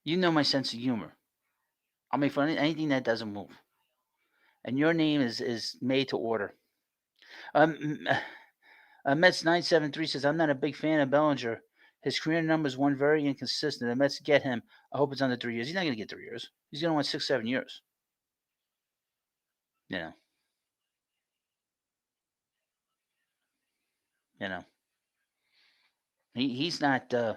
You know my sense of humor. I'll make fun of anything that doesn't move. And your name is made to order. Mets 973 says, I'm not a big fan of Bellinger. His career numbers one very inconsistent. The Mets get him. I hope it's under 3 years. He's not going to get 3 years. He's going to want 6, 7 years. You know. He's not. The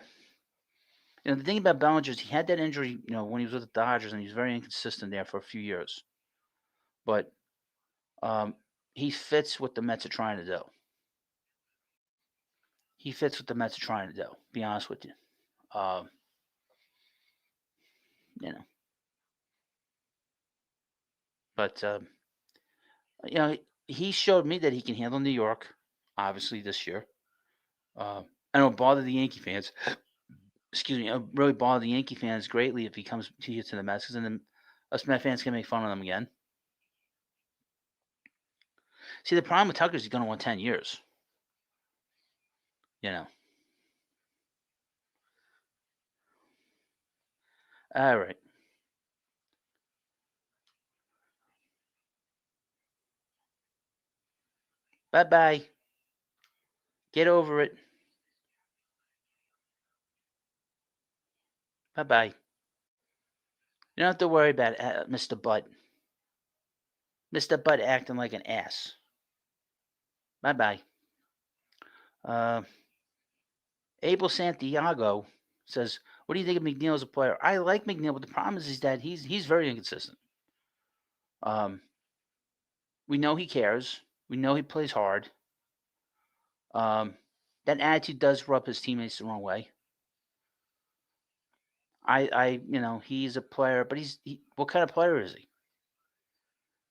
thing about Bellinger is he had that injury. When he was with the Dodgers, and he was very inconsistent there for a few years. But he fits what the Mets are trying to do. Be honest with you. But he showed me that he can handle New York, obviously this year. I don't bother the Yankee fans. Excuse me. It'll really bother the Yankee fans greatly if he comes here to the Mets, because then us Met fans can make fun of them again. See, the problem with Tucker is he's going to want 10 years. All right. Bye-bye. Get over it. Bye-bye. You don't have to worry about Mr. Butt. Mr. Butt acting like an ass. Bye-bye. Abel Santiago says, what do you think of McNeil as a player? I like McNeil, but the problem is that he's very inconsistent. We know he cares. We know he plays hard. That attitude does rub his teammates the wrong way. he's a player, but what kind of player is he?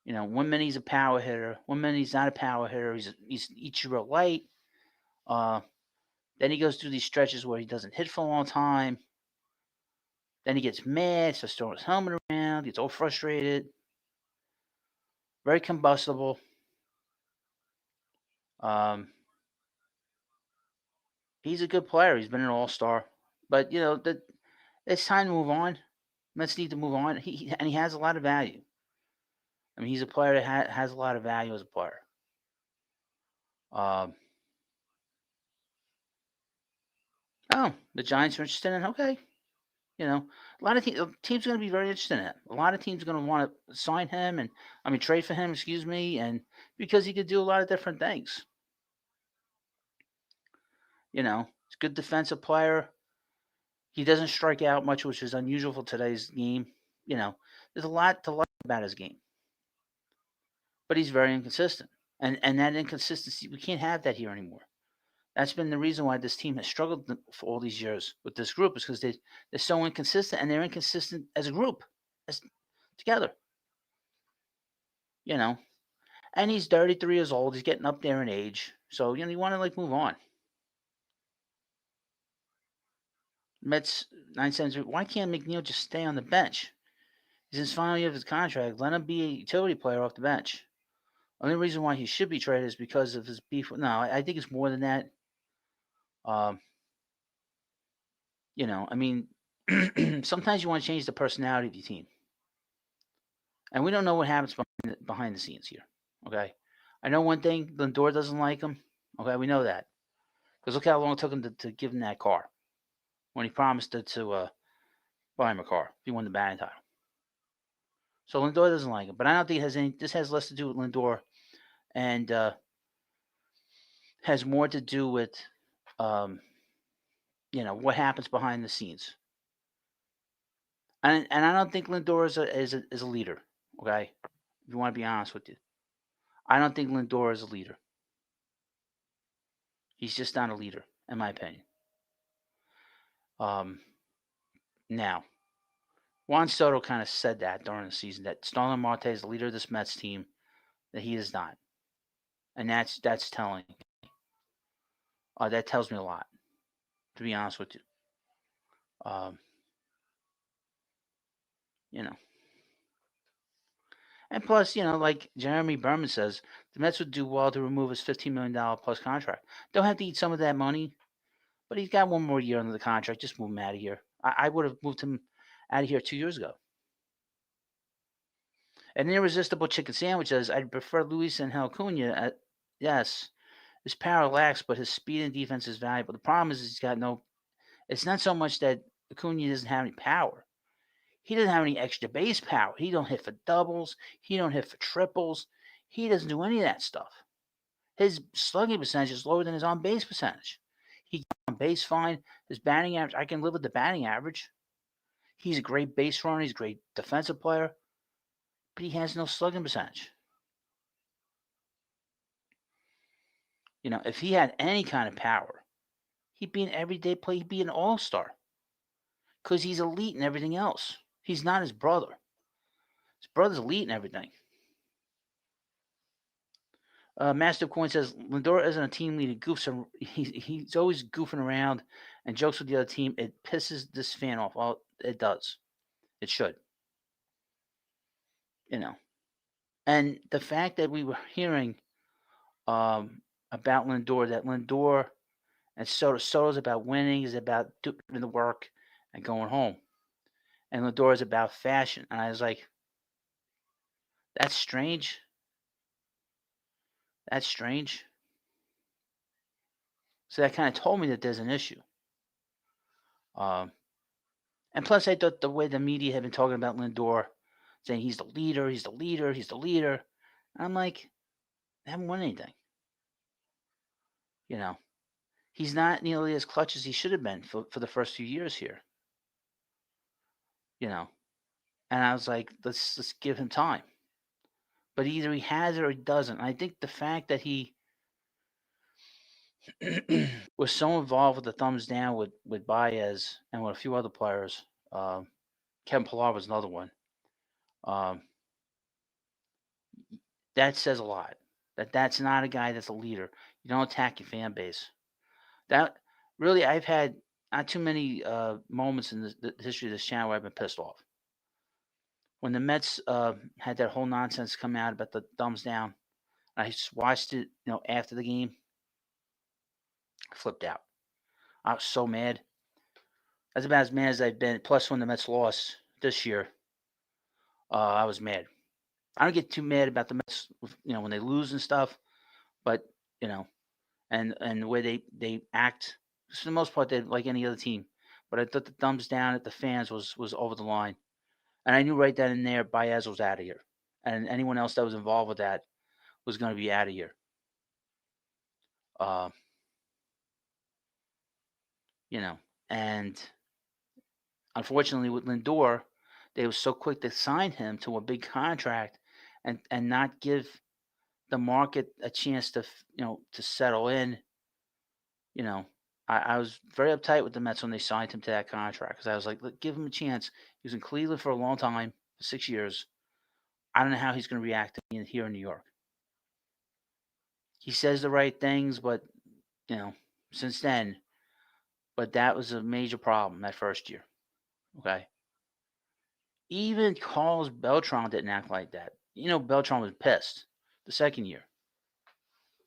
1 minute he's a power hitter, 1 minute he's not a power hitter. He's Ichiro light. Then he goes through these stretches where he doesn't hit for a long time. Then he gets mad, starts throwing his helmet around, gets all frustrated, very combustible. He's a good player. He's been an all-star, but it's time to move on. Mets need to move on. He has a lot of value. I mean, he's a player that has a lot of value as a player. The Giants are interested in. Okay, a lot of teams are going to be very interested in it. A lot of teams are going to want to sign him trade for him. Excuse me, and because he could do a lot of different things. He's a good defensive player. He doesn't strike out much, which is unusual for today's game. There's a lot to like about his game, but he's very inconsistent, and that inconsistency, we can't have that here anymore. That's been the reason why this team has struggled for all these years with this group, is because they're so inconsistent, and they're inconsistent as a group, as together. And he's 33 years old. He's getting up there in age, so you want to move on. Mets 9 cents. Why can't McNeil just stay on the bench? He's in his final year of his contract. Let him be a utility player off the bench. Only reason why he should be traded is because of his beef. No, I think it's more than that. Sometimes you want to change the personality of your team. And we don't know what happens behind the scenes here. Okay? I know one thing, Lindor doesn't like him. Okay, we know that. Because look how long it took him to give him that car. When he promised to buy him a car if he won the batting title. So Lindor doesn't like him. But I don't think this has less to do with Lindor and has more to do with what happens behind the scenes. And I don't think Lindor is a leader. Okay, if you want to be honest with you, I don't think Lindor is a leader. He's just not a leader, in my opinion. Now, Juan Soto kind of said that during the season, that Starlin Marte is the leader of this Mets team, that he is not, and that's telling. That tells me a lot, to be honest with you. And plus, like Jeremy Berman says, the Mets would do well to remove his $15 million plus contract. They'll have to eat some of that money, but he's got one more year under the contract. Just move him out of here. I would have moved him out of here 2 years ago. An irresistible chicken sandwich says, I'd prefer Luis and Acuna. Yes, his power lacks, but his speed and defense is valuable. The problem is he's got no. It's not so much that Acuna doesn't have any power. He doesn't have any extra base power. He don't hit for doubles. He don't hit for triples. He doesn't do any of that stuff. His slugging percentage is lower than his on-base percentage. He gets on base fine. His batting average, I can live with the batting average. He's a great base runner. He's a great defensive player. But he has no slugging percentage. If he had any kind of power, he'd be an everyday player. He'd be an all-star. Because he's elite in everything else. He's not his brother. His brother's elite in everything. Master Coin says Lindor isn't a team leader. He's always goofing around and jokes with the other team. It pisses this fan off. Well, it does. It should. And the fact that we were hearing about Lindor, that Lindor and Soto's about winning, is about doing the work and going home. And Lindor is about fashion. And I was like, that's strange. That's strange. So that kind of told me that there's an issue. And plus, I thought the way the media had been talking about Lindor, saying he's the leader, he's the leader, he's the leader. I'm like, I haven't won anything. He's not nearly as clutch as he should have been for the first few years here. And I was like, let's give him time. But either he has it or he doesn't. And I think the fact that he was so involved with the thumbs down with Baez and with a few other players Kevin Pillar was another one. That says a lot. That's not a guy that's a leader. You don't attack your fan base. That really, I've had not too many moments in the history of this channel where I've been pissed off. When the Mets had that whole nonsense come out about the thumbs down, I watched it, after the game. I flipped out. I was so mad. That's about as mad as I've been. Plus, when the Mets lost this year, I was mad. I don't get too mad about the Mets, when they lose and stuff, but and the way they act, for the most part, they like any other team. But I thought the thumbs down at the fans was over the line, and I knew right then and there Baez was out of here, and anyone else that was involved with that was going to be out of here. Uh, and unfortunately with Lindor, they were so quick to sign him to a big contract, and not give the market a chance to to settle in. I was very uptight with the Mets when they signed him to that contract because I was like, look, give him a chance. He was in Cleveland for a long time, 6 years. I don't know how he's going to react to being here in New York. He says the right things, but since then, but that was a major problem that first year. Okay. Even Carlos Beltran didn't act like that. Beltran was pissed the second year.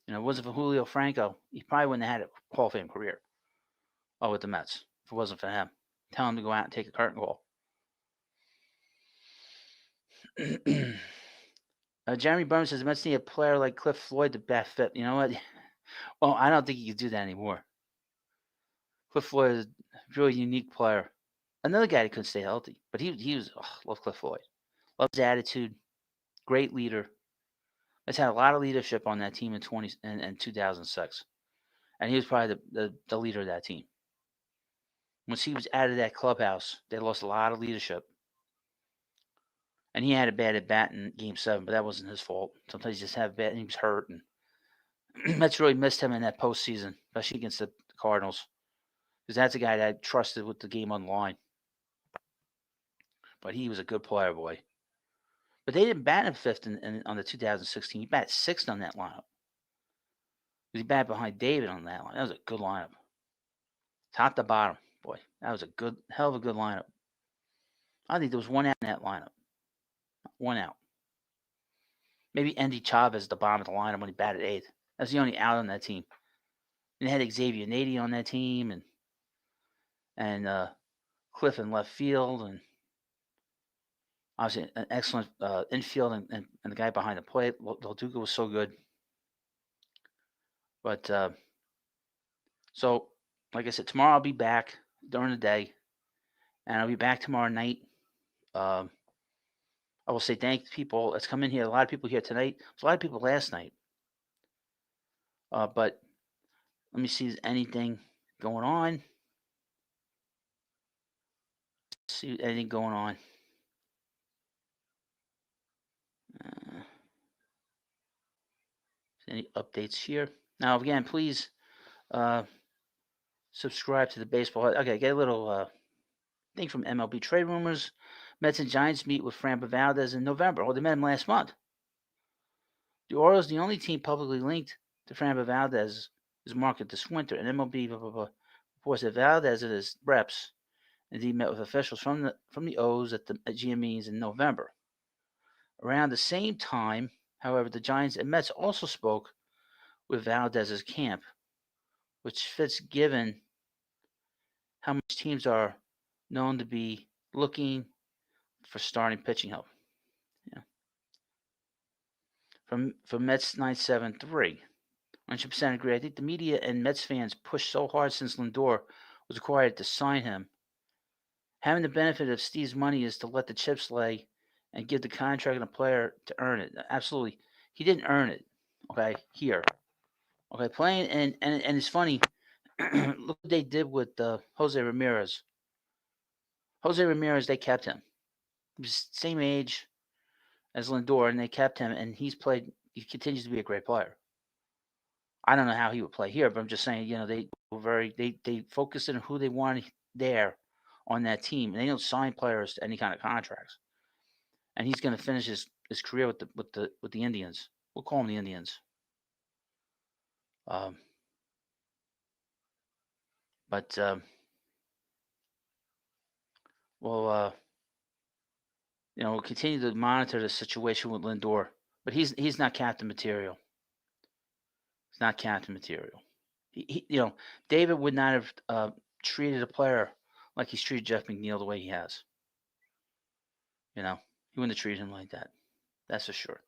It wasn't for Julio Franco, he probably wouldn't have had a Hall of Fame career with the Mets if it wasn't for him. Tell him to go out and take a curtain call. Jeremy Burns says the Mets need a player like Cliff Floyd to bat fit. You know what? Well, I don't think he can do that anymore. Cliff Floyd is a really unique player. Another guy that couldn't stay healthy, but he was love Cliff Floyd. Love his attitude. Great leader. Has had a lot of leadership on that team in 2006, and he was probably the leader of that team. Once he was out of that clubhouse, they lost a lot of leadership. And he had a bad at bat in Game 7, but that wasn't his fault. Sometimes he just had bad, and he was hurt. And Mets really missed him in that postseason, especially against the Cardinals, because that's a guy that I trusted with the game on the line. But he was a good player, boy. But they didn't bat him fifth on the 2016. He batted sixth on that lineup. He batted behind David on that line. That was a good lineup. Top to bottom, boy. That was a hell of a good lineup. I think there was one out in that lineup. One out. Maybe Andy Chavez at the bottom of the lineup when he batted eighth. That's the only out on that team. And they had Xavier Nady on that team, and Cliff in left field, and obviously an excellent infield, and the guy behind the plate. Del Duca was so good. But so, like I said, tomorrow I'll be back during the day, and I'll be back tomorrow night. I will say thank people that's come in here. A lot of people here tonight. There's a lot of people last night. But let me see if there's anything going on. See anything going on. Any updates here? Now, again, please subscribe to the baseball. Okay, get a little thing from MLB trade rumors. Mets and Giants meet with Framber Valdez in November. Oh, they met him last month. The Orioles, the only team publicly linked to Framber Valdez, is marketed this winter. And MLB reports that Valdez and his reps indeed met with officials from the O's at GMEs in November. Around the same time, however, the Giants and Mets also spoke with Valdez's camp, which fits given how much teams are known to be looking for starting pitching help. Yeah. From Mets 973, 100% agree. I think the media and Mets fans pushed so hard since Lindor was required to sign him. Having the benefit of Steve's money is to let the chips lay and give the contract and the player to earn it. Absolutely. He didn't earn it, okay, here. Okay, playing, and it's funny. Look what they did with Jose Ramirez. Jose Ramirez, they kept him. He was same age as Lindor, and they kept him, and he continues to be a great player. I don't know how he would play here, but I'm just saying, they were they focused on who they wanted there on that team, and they don't sign players to any kind of contracts. And he's going to finish his career with the Indians. We'll call them the Indians. Um, but we'll we'll continue to monitor the situation with Lindor. But he's not captain material. He's not captain material. David would not have treated a player like he's treated Jeff McNeil the way he has. He wouldn't have treated him like that. That's for sure.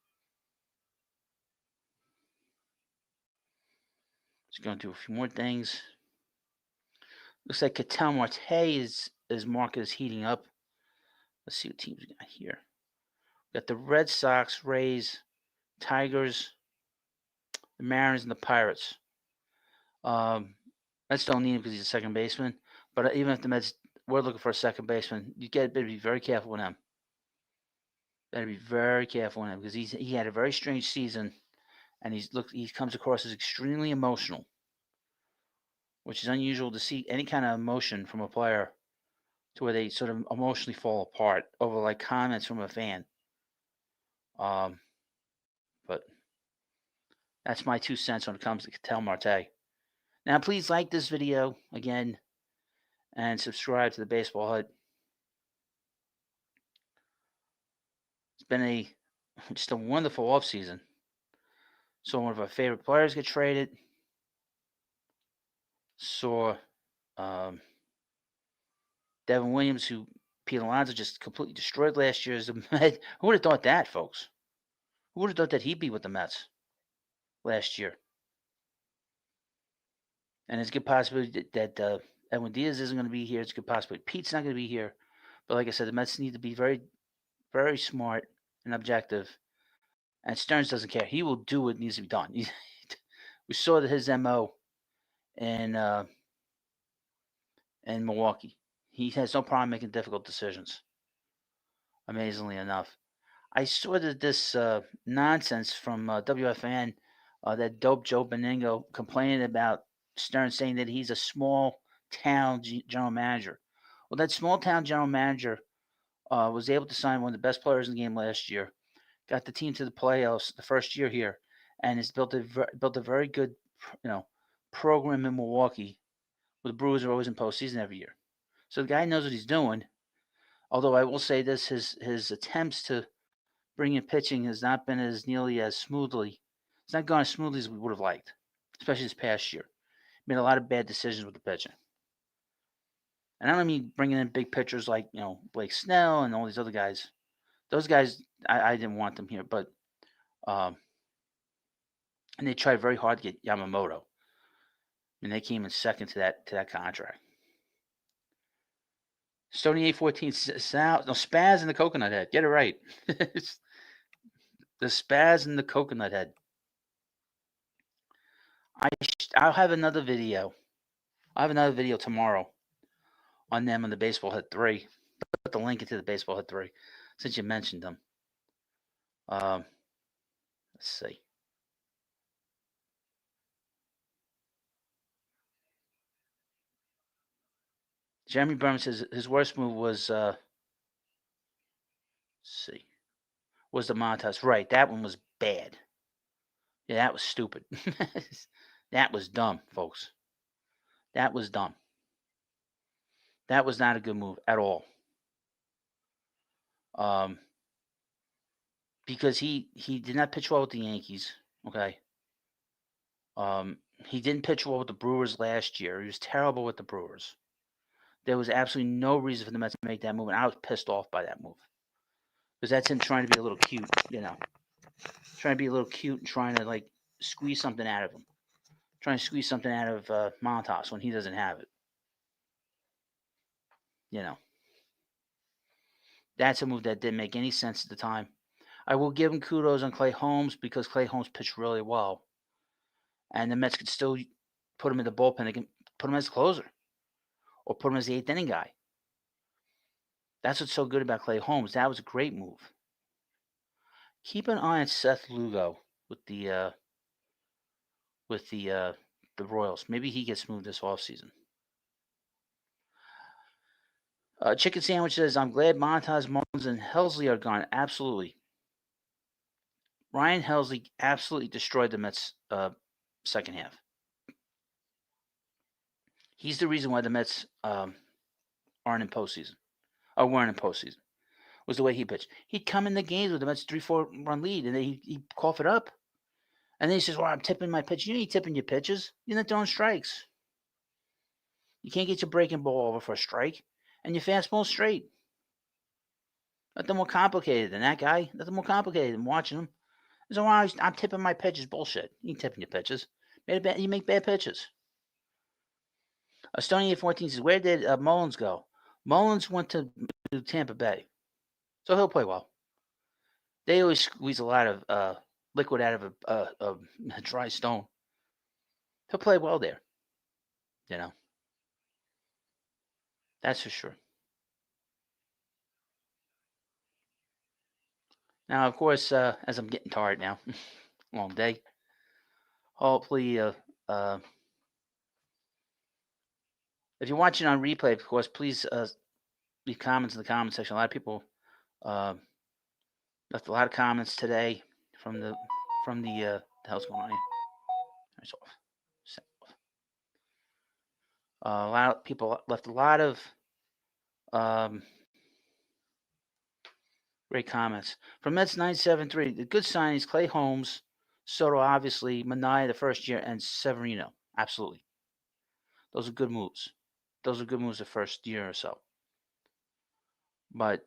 Just going to do a few more things. Looks like Ketel Marte his market is heating up. Let's see what teams we got here. We got the Red Sox, Rays, Tigers, the Mariners, and the Pirates. Mets don't need him because he's a second baseman. But even if the Mets were looking for a second baseman, better be very careful with him. Better be very careful with him because he had a very strange season, and he comes across as extremely emotional, which is unusual to see any kind of emotion from a player to where they sort of emotionally fall apart over like comments from a fan. But that's my 2 cents when it comes to Ketel Marte. Now, please like this video again and subscribe to the Baseball Hut. It's been just a wonderful offseason. Saw one of our favorite players get traded. Saw Devin Williams, who Pete Alonso just completely destroyed last year as a Met. Who would have thought that, folks? Who would have thought that he'd be with the Mets last year? And it's a good possibility that Edwin Diaz isn't going to be here. It's a good possibility Pete's not going to be here. But like I said, the Mets need to be very, very smart and objective. And Stearns doesn't care. He will do what needs to be done. We saw that his MO in Milwaukee. He has no problem making difficult decisions. Amazingly enough. I saw that this nonsense from WFN, that dope Joe Beningo complaining about Stearns, saying that he's a small town general manager. Well, that small town general manager was able to sign one of the best players in the game last year, got the team to the playoffs the first year here, and has built a very good program in Milwaukee, where the Brewers are always in postseason every year. So the guy knows what he's doing. Although I will say this, his attempts to bring in pitching has not been as nearly as smoothly. It's not gone as smoothly as we would have liked, especially this past year. Made a lot of bad decisions with the pitching. And I don't mean bringing in big pitchers like Blake Snell and all these other guys. Those guys, I didn't want them here, but and they tried very hard to get Yamamoto, and they came in second to that contract. Stony 814 spaz in the coconut head. Get it right. The spaz in the coconut head. I'll have another video. I'll have another video tomorrow on them on the Baseball Hut 3. Put the link into the Baseball Hut 3 since you mentioned them. Let's see. Jeremy Berman says his worst move was let's see. Was the Montas. Right, that one was bad. Yeah, that was stupid. That was dumb, folks. That was dumb. That was not a good move at all. Because he did not pitch well with the Yankees. Okay. He didn't pitch well with the Brewers last year. He was terrible with the Brewers. There was absolutely no reason for the Mets to make that move, and I was pissed off by that move. Because that's him trying to be a little cute, Trying to be a little cute and trying to, squeeze something out of him. Trying to squeeze something out of Montas when he doesn't have it. That's a move that didn't make any sense at the time. I will give him kudos on Clay Holmes because Clay Holmes pitched really well. And the Mets could still put him in the bullpen. They can put him as a closer or put him as the eighth inning guy. That's what's so good about Clay Holmes. That was a great move. Keep an eye on Seth Lugo with the Royals. Maybe he gets moved this offseason. Chicken Sandwich says, I'm glad Montas, Mullins, and Helsley are gone. Absolutely. Ryan Helsley absolutely destroyed the Mets second half. He's the reason why the Mets aren't in postseason. Or weren't in postseason. Was the way he pitched. He'd come in the games with the Mets 3-4 run lead, and then he'd cough it up. And then he says, well, I'm tipping my pitch. You ain't tipping your pitches. You're not throwing strikes. You can't get your breaking ball over for a strike. And your fastball straight. Nothing more complicated than that guy. Nothing more complicated than watching him. So I'm tipping my pitches. Bullshit. You ain't tipping your pitches. You make bad pitches. Stony 14 says, where did Mullins go? Mullins went to Tampa Bay. So he'll play well. They always squeeze a lot of liquid out of a dry stone. He'll play well there. You know. That's for sure. Now, of course, as I'm getting tired now, long day. Hopefully, if you're watching on replay, of course, please leave comments in the comment section. A lot of people left a lot of comments today from the hell's going on here? It's off. A lot of people left a lot of great comments. From Mets 973, the good signings, Clay Holmes, Soto, obviously, Manaea the first year, and Severino. Absolutely. Those are good moves. Those are good moves the first year or so. But,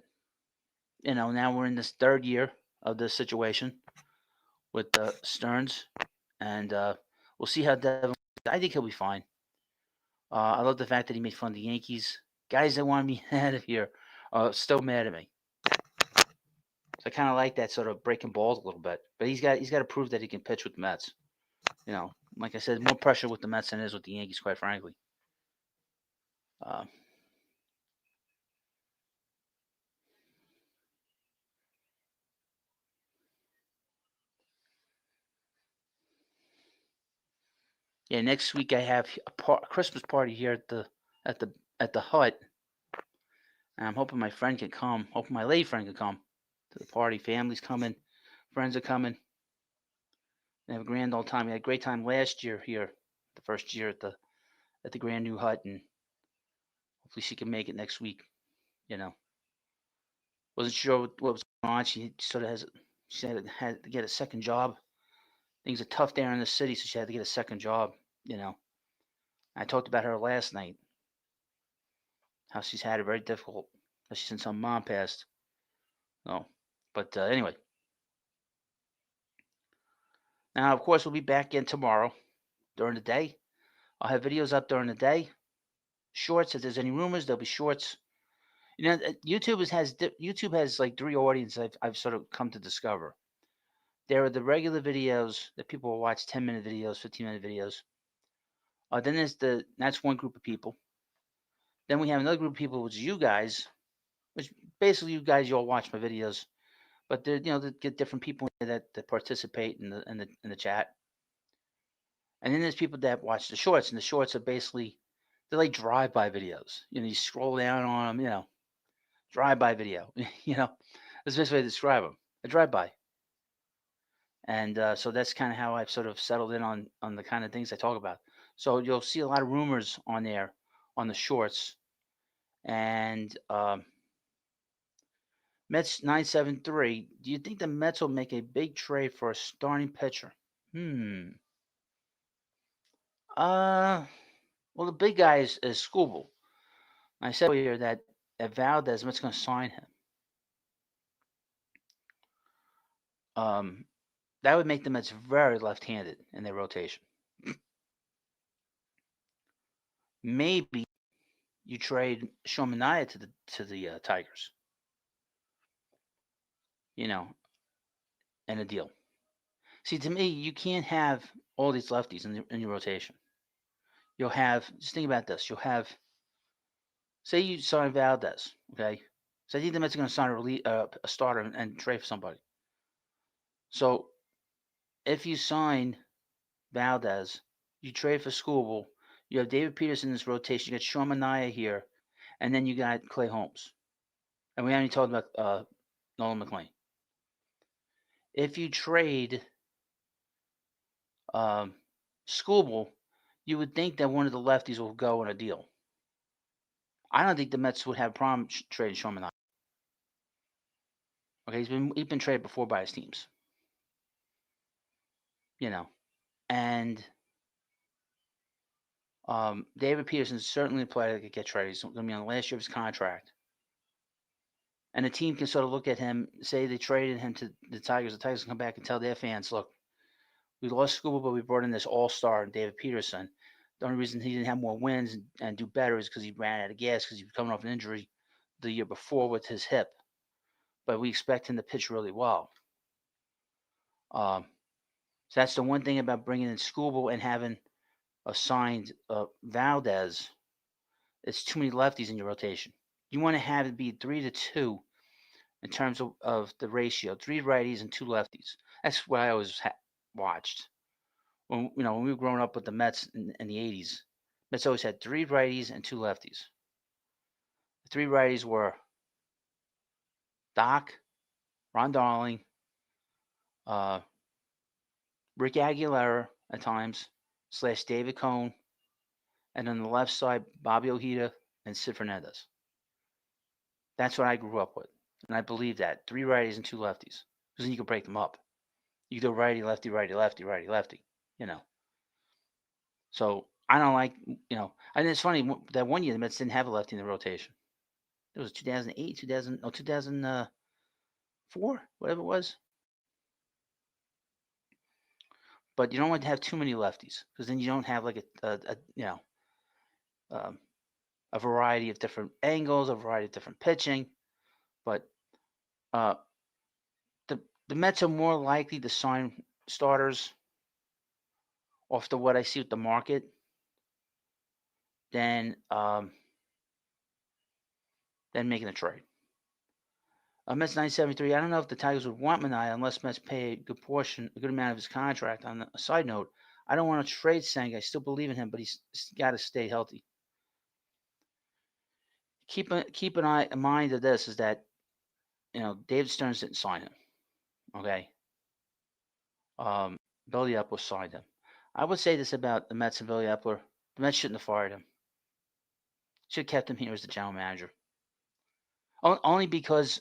now we're in this third year of this situation with Stearns. And we'll see how Devin. I think he'll be fine. I love the fact that he made fun of the Yankees. Guys that want me out of here are still mad at me. So I kind of like that sort of breaking balls a little bit. But he's got to prove that he can pitch with the Mets. Like I said, more pressure with the Mets than it is with the Yankees, quite frankly. Yeah, next week I have a Christmas party here at the hut. And I'm hoping my friend can come. Hoping my lady friend can come to the party. Family's coming, friends are coming. They have a grand old time. We had a great time last year here, the first year at the grand new hut, and hopefully she can make it next week. Wasn't sure what was going on. She sort of she had to get a second job. Things are tough there in the city, so she had to get a second job. I talked about her last night, how she's had it very difficult, especially since her mom passed. No, but anyway. Now, of course, we'll be back in tomorrow during the day. I'll have videos up during the day. Shorts, if there's any rumors, there'll be shorts. YouTube has like three audiences I've sort of come to discover. There are the regular videos that people will watch, 10-minute videos, 15-minute videos. Then that's one group of people. Then we have another group of people, which is you guys, which basically you guys, you all watch my videos, but they get different people that participate in the chat. And then there's people that watch the shorts, and the shorts are basically they're like drive-by videos. You scroll down on them, drive-by video. That's the best way to describe them. A drive-by. And so that's kind of how I've sort of settled in on the kind of things I talk about. So you'll see a lot of rumors on there on the shorts. And Mets 973. Do you think the Mets will make a big trade for a starting pitcher? Well, the big guy is Scooble. I said earlier that Valdez, Mets going to sign him. That would make the Mets very left-handed in their rotation. Maybe you trade Sean Manaea to the Tigers. In a deal. See, to me, you can't have all these lefties in your rotation. You'll have, just think about this. You'll have, say you sign Valdez, okay? So I think the Mets are going to sign a starter and trade for somebody. So if you sign Valdez, you trade for Scooble, you have David Peterson in this rotation, you got Sean Manaea here, and then you got Clay Holmes, and we haven't talked about Nolan McLean. If you trade um, Skubal, you would think that one of the lefties will go in a deal. I don't think the Mets would have a problem trading Sherman. Okay, he's been traded before by his teams, and David Peterson's certainly a player that could get traded. He's going to be on the last year of his contract, and the team can sort of look at him, say they traded him to the Tigers. The Tigers can come back and tell their fans, look, we lost Skubal, but we brought in this all-star, David Peterson. The only reason he didn't have more wins and do better is because he ran out of gas because he was coming off an injury the year before with his hip. But we expect him to pitch really well. So that's the one thing about bringing in Skubal and having assigned Valdez. It's too many lefties in your rotation. You want to have it be 3-2 in terms of the ratio, 3 righties and 2 lefties. That's what I always watched. When we were growing up with the Mets in the 80s, Mets always had 3 righties and 2 lefties. The 3 righties were Doc, Ron Darling, Rick Aguilera at times, / David Cone, and on the left side, Bobby Ojeda and Sid Fernandez. That's what I grew up with, and I believe that 3 righties and 2 lefties, because then you can break them up. You can do righty, lefty, righty, lefty, righty, lefty. So I don't like, and it's funny that one year the Mets didn't have a lefty in the rotation. It was 2008, 2004, whatever it was. But you don't want to have too many lefties because then you don't have like a variety of different angles, a variety of different pitching. But the Mets are more likely to sign starters off to what I see with the market than making a trade. Mets 973. I don't know if the Tigers would want Minaya unless Mets pay a good amount of his contract. On a side note, I don't want to trade Sang. I still believe in him, but he's got to stay healthy. Keep an eye in mind of this is that David Stearns didn't sign him. Okay. Billy Epler signed him. I would say this about the Mets and Billy Epler: the Mets shouldn't have fired him. Should have kept him here as the general manager. Only because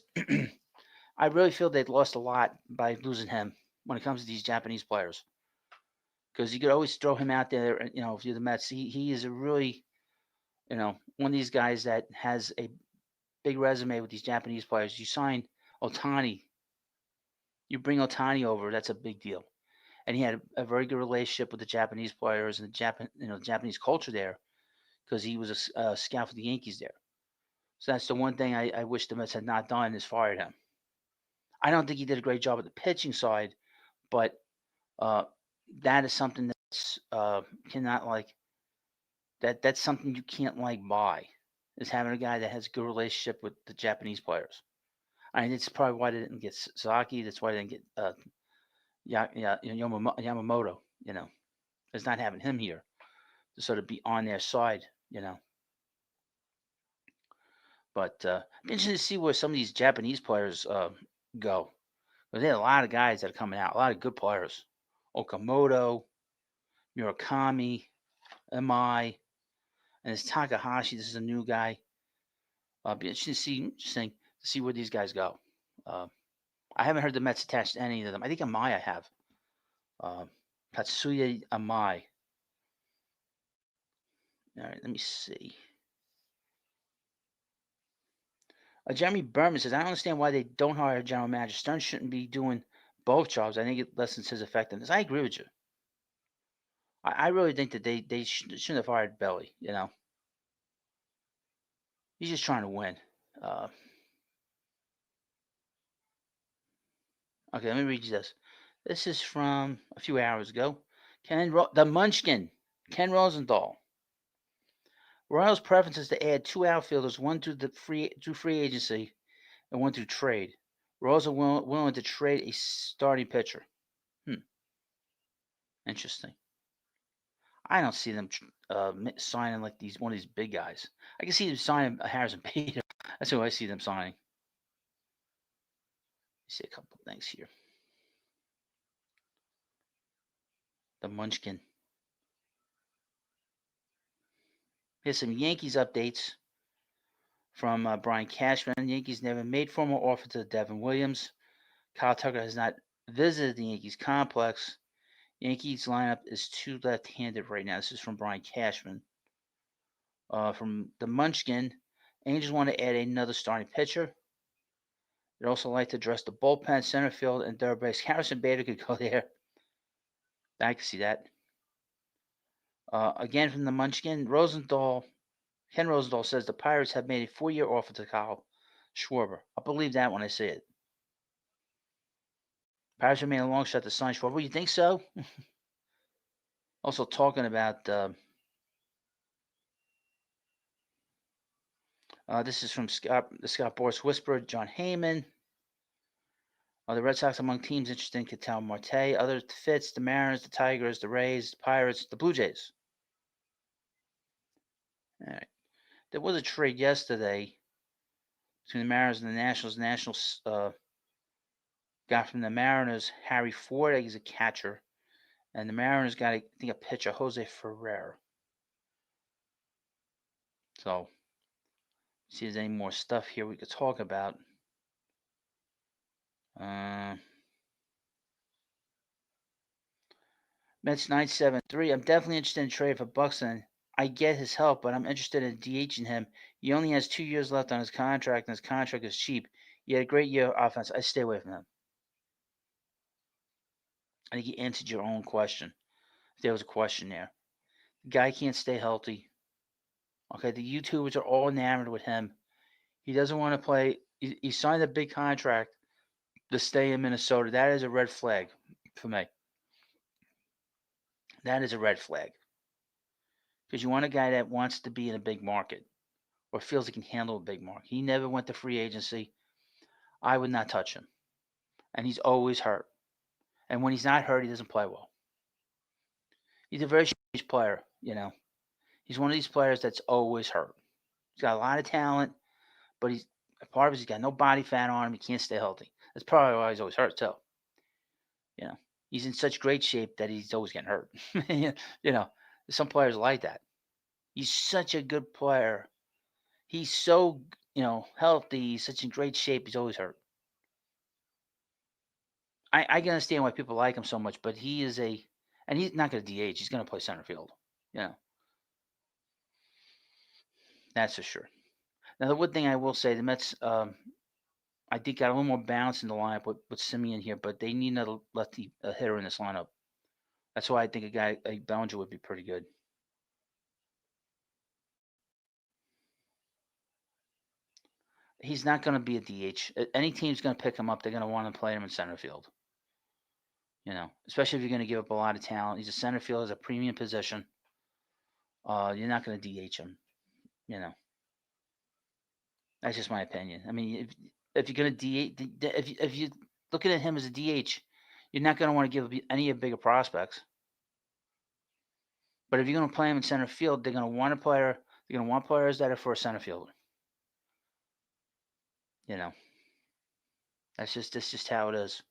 I really feel they'd lost a lot by losing him when it comes to these Japanese players. Because you could always throw him out there, if you're the Mets. He is a really, one of these guys that has a big resume with these Japanese players. You sign Ohtani. You bring Ohtani over, that's a big deal. And he had a very good relationship with the Japanese players and the Japanese culture there because he was a scout for the Yankees there. So that's the one thing I wish the Mets had not done is fired him. I don't think he did a great job at the pitching side, but that is something that's that's something you can't buy, is having a guy that has a good relationship with the Japanese players. I mean, it's probably why they didn't get Sasaki. That's why they didn't get Yamamoto. Is not having him here to sort of be on their side. But I'm interested to see where some of these Japanese players go. But there are a lot of guys that are coming out, a lot of good players. Okamoto, Murakami, MI, and it's Takahashi. This is a new guy. Be interesting to see where these guys go. I haven't heard the Mets attached to any of them. I think Amai I have. Tatsuya Amai. All right, let me see. Jeremy Berman says, I don't understand why they don't hire a general manager. Stern shouldn't be doing both jobs. I think it lessens his effectiveness. I agree with you. I really think that they shouldn't have hired Belly. He's just trying to win. Okay, let me read you this. This is from a few hours ago. The Munchkin, Ken Rosenthal. Royals' preference is to add 2 outfielders, one through free agency and one through trade. Royals are willing to trade a starting pitcher. Interesting. I don't see them signing like one of these big guys. I can see them signing Harrison Bader. That's who I see them signing. See a couple things here. The Munchkin. Here's some Yankees updates from Brian Cashman. Yankees never made formal offer to Devin Williams. Kyle Tucker has not visited the Yankees complex. Yankees lineup is too left-handed right now. This is from Brian Cashman. From the Munchkin, Angels want to add another starting pitcher. They'd also like to address the bullpen, center field, and third base. Harrison Bader could go there. I can see that. Again from the Munchkin, Ken Rosenthal says the Pirates have made a 4-year offer to Kyle Schwarber. I'll believe that when I see it. Pirates have made a long shot to sign Schwarber. You think so? Also talking about this is from the Scott Boras Whisperer, John Heyman. The Red Sox among teams interested in Ketel Marte. Other fits, the Mariners, the Tigers, the Rays, the Pirates, the Blue Jays. All right. There was a trade yesterday between the Mariners and the Nationals. The Nationals got from the Mariners Harry Ford, he's a catcher. And the Mariners got, I think, a pitcher, Jose Ferrer. So, see if there's any more stuff here we could talk about. Mets 973. I'm definitely interested in trade for Buxton. I get his help, but I'm interested in DHing him. He only has 2 years left on his contract, and his contract is cheap. He had a great year of offense. I stay away from him. I think you answered your own question. If there was a question there. The guy can't stay healthy. Okay, the YouTubers are all enamored with him. He doesn't want to play. He signed a big contract to stay in Minnesota. That is a red flag for me. That is a red flag. Because you want a guy that wants to be in a big market or feels he can handle a big market. He never went to free agency. I would not touch him. And he's always hurt. And when he's not hurt, he doesn't play well. He's a very strange player, you know. He's one of these players that's always hurt. He's got a lot of talent, but part of it is he's got no body fat on him. He can't stay healthy. That's probably why he's always hurt too. You know, he's in such great shape that he's always getting hurt. You know, some players like that. He's such a good player. He's so, healthy. He's such in great shape. He's always hurt. I can understand why people like him so much, but and he's not going to DH. He's going to play center field. You know, that's for sure. Now, the one thing I will say, the Mets, I think got a little more balance in the lineup with Simeon here, but they need another lefty hitter in this lineup. That's why I think a guy like Bellinger would be pretty good. He's not going to be a DH. Any team's going to pick him up. They're going to want to play him in center field. You know, especially if you're going to give up a lot of talent. He's a center field, is a premium position. You're not going to DH him. You know, that's just my opinion. I mean, if you're going to DH, if you're looking at him as a DH, you're not going to want to give any of bigger prospects. But if you're going to play him in center field, they're going to want a player. They're going to want players that are for a center fielder. You know, that's just how it is.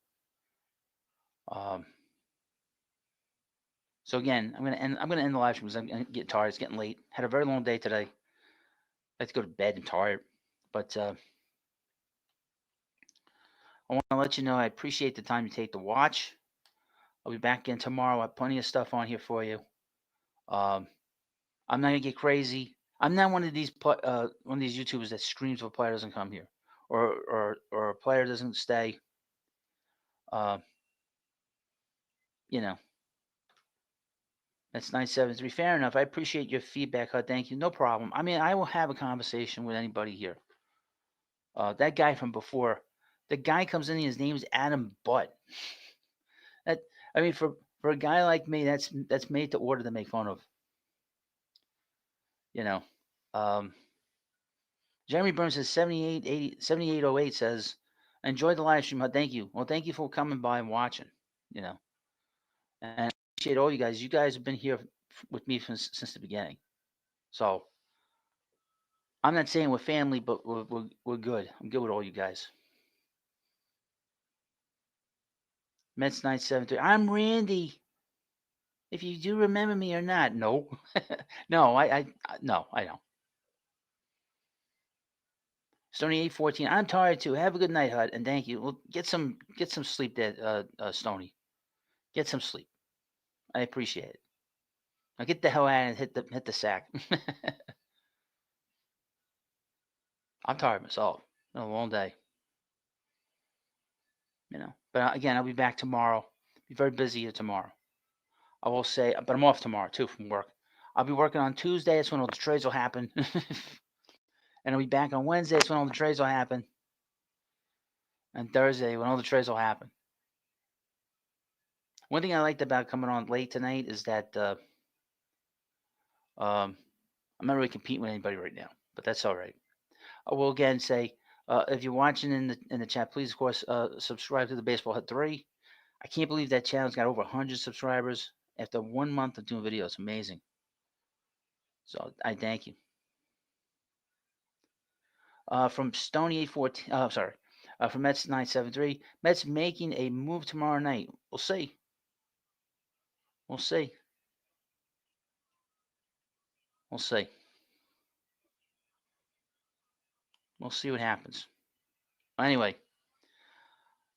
So again, I'm gonna end the live stream because I'm getting tired. It's getting late. Had a very long day today. I have to go to bed and tired. But I want to let you know I appreciate the time you take to watch. I'll be back in tomorrow. I have plenty of stuff on here for you. I'm not gonna get crazy. I'm not one of these YouTubers that screams if a player doesn't come here, or a player doesn't stay. You know, that's 973. Fair enough. I appreciate your feedback. Thank you. No problem. I mean, I will have a conversation with anybody here. That guy from before, the guy comes in. His name's Adam Butt. For a guy like me, that's made to order to make fun of. You know, Jeremy Burns says 7808 says, enjoyed the live stream. Thank you. Well, thank you for coming by and watching. You know, and I appreciate all you guys. You guys have been here with me since the beginning. So I'm not saying we're family, but we're good. I'm good with all you guys. Mets 973. I'm Randy. If you do remember me or not, no, no, no, I don't. Stony 814. I'm tired too. Have a good night, Hud, and thank you. Well, get some sleep there, Stony. Get some sleep. I appreciate it. Now get the hell out and hit the sack. I'm tired myself. Been a long day. But again, I'll be back tomorrow. Be very busy here tomorrow. I will say, but I'm off tomorrow too from work. I'll be working on Tuesday. That's when all the trades will happen. And I'll be back on Wednesday. That's when all the trades will happen. And Thursday when all the trades will happen. One thing I liked about coming on late tonight is that I'm not really competing with anybody right now, but that's all right. I will again say, if you're watching in the chat, please of course subscribe to the Baseball Hut 3. I can't believe that channel's got over 100 subscribers after 1 month of doing videos. Amazing. So I thank you. From Stony 814, sorry, from Mets 973. Mets making a move tomorrow night. We'll see. We'll see. We'll see. We'll see what happens. Anyway,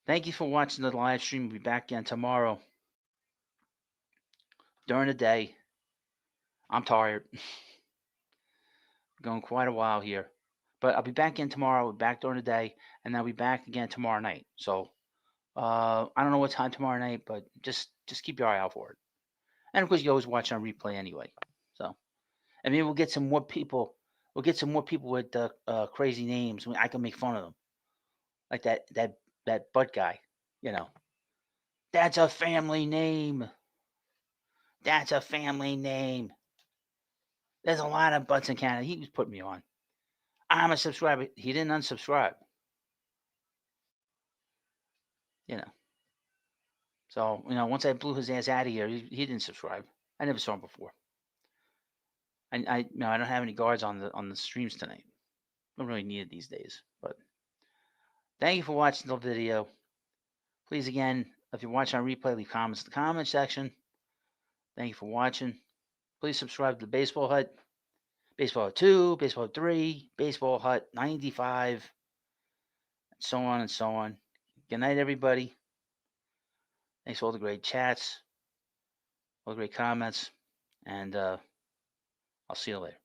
thank you for watching the live stream. We'll be back again tomorrow during the day. I'm tired. Going quite a while here. But I'll be back in tomorrow. We'll be back during the day. And I'll be back again tomorrow night. So I don't know what time tomorrow night, but just keep your eye out for it. And of course, you always watch on replay anyway. So, and maybe we'll get some more people. We'll get some more people with crazy names. I can make fun of them, like that butt guy. That's a family name. That's a family name. There's a lot of butts in Canada. He was putting me on. I'm a subscriber. He didn't unsubscribe. So, once I blew his ass out of here, he didn't subscribe. I never saw him before. I don't have any guards on the streams tonight. I don't really need it these days. But thank you for watching the video. Please, again, if you're watching on replay, leave comments in the comment section. Thank you for watching. Please subscribe to the Baseball Hut. Baseball Hut 2, Baseball Hut 3, Baseball Hut 95, and so on and so on. Good night, everybody. Thanks for all the great chats, all the great comments, and I'll see you later.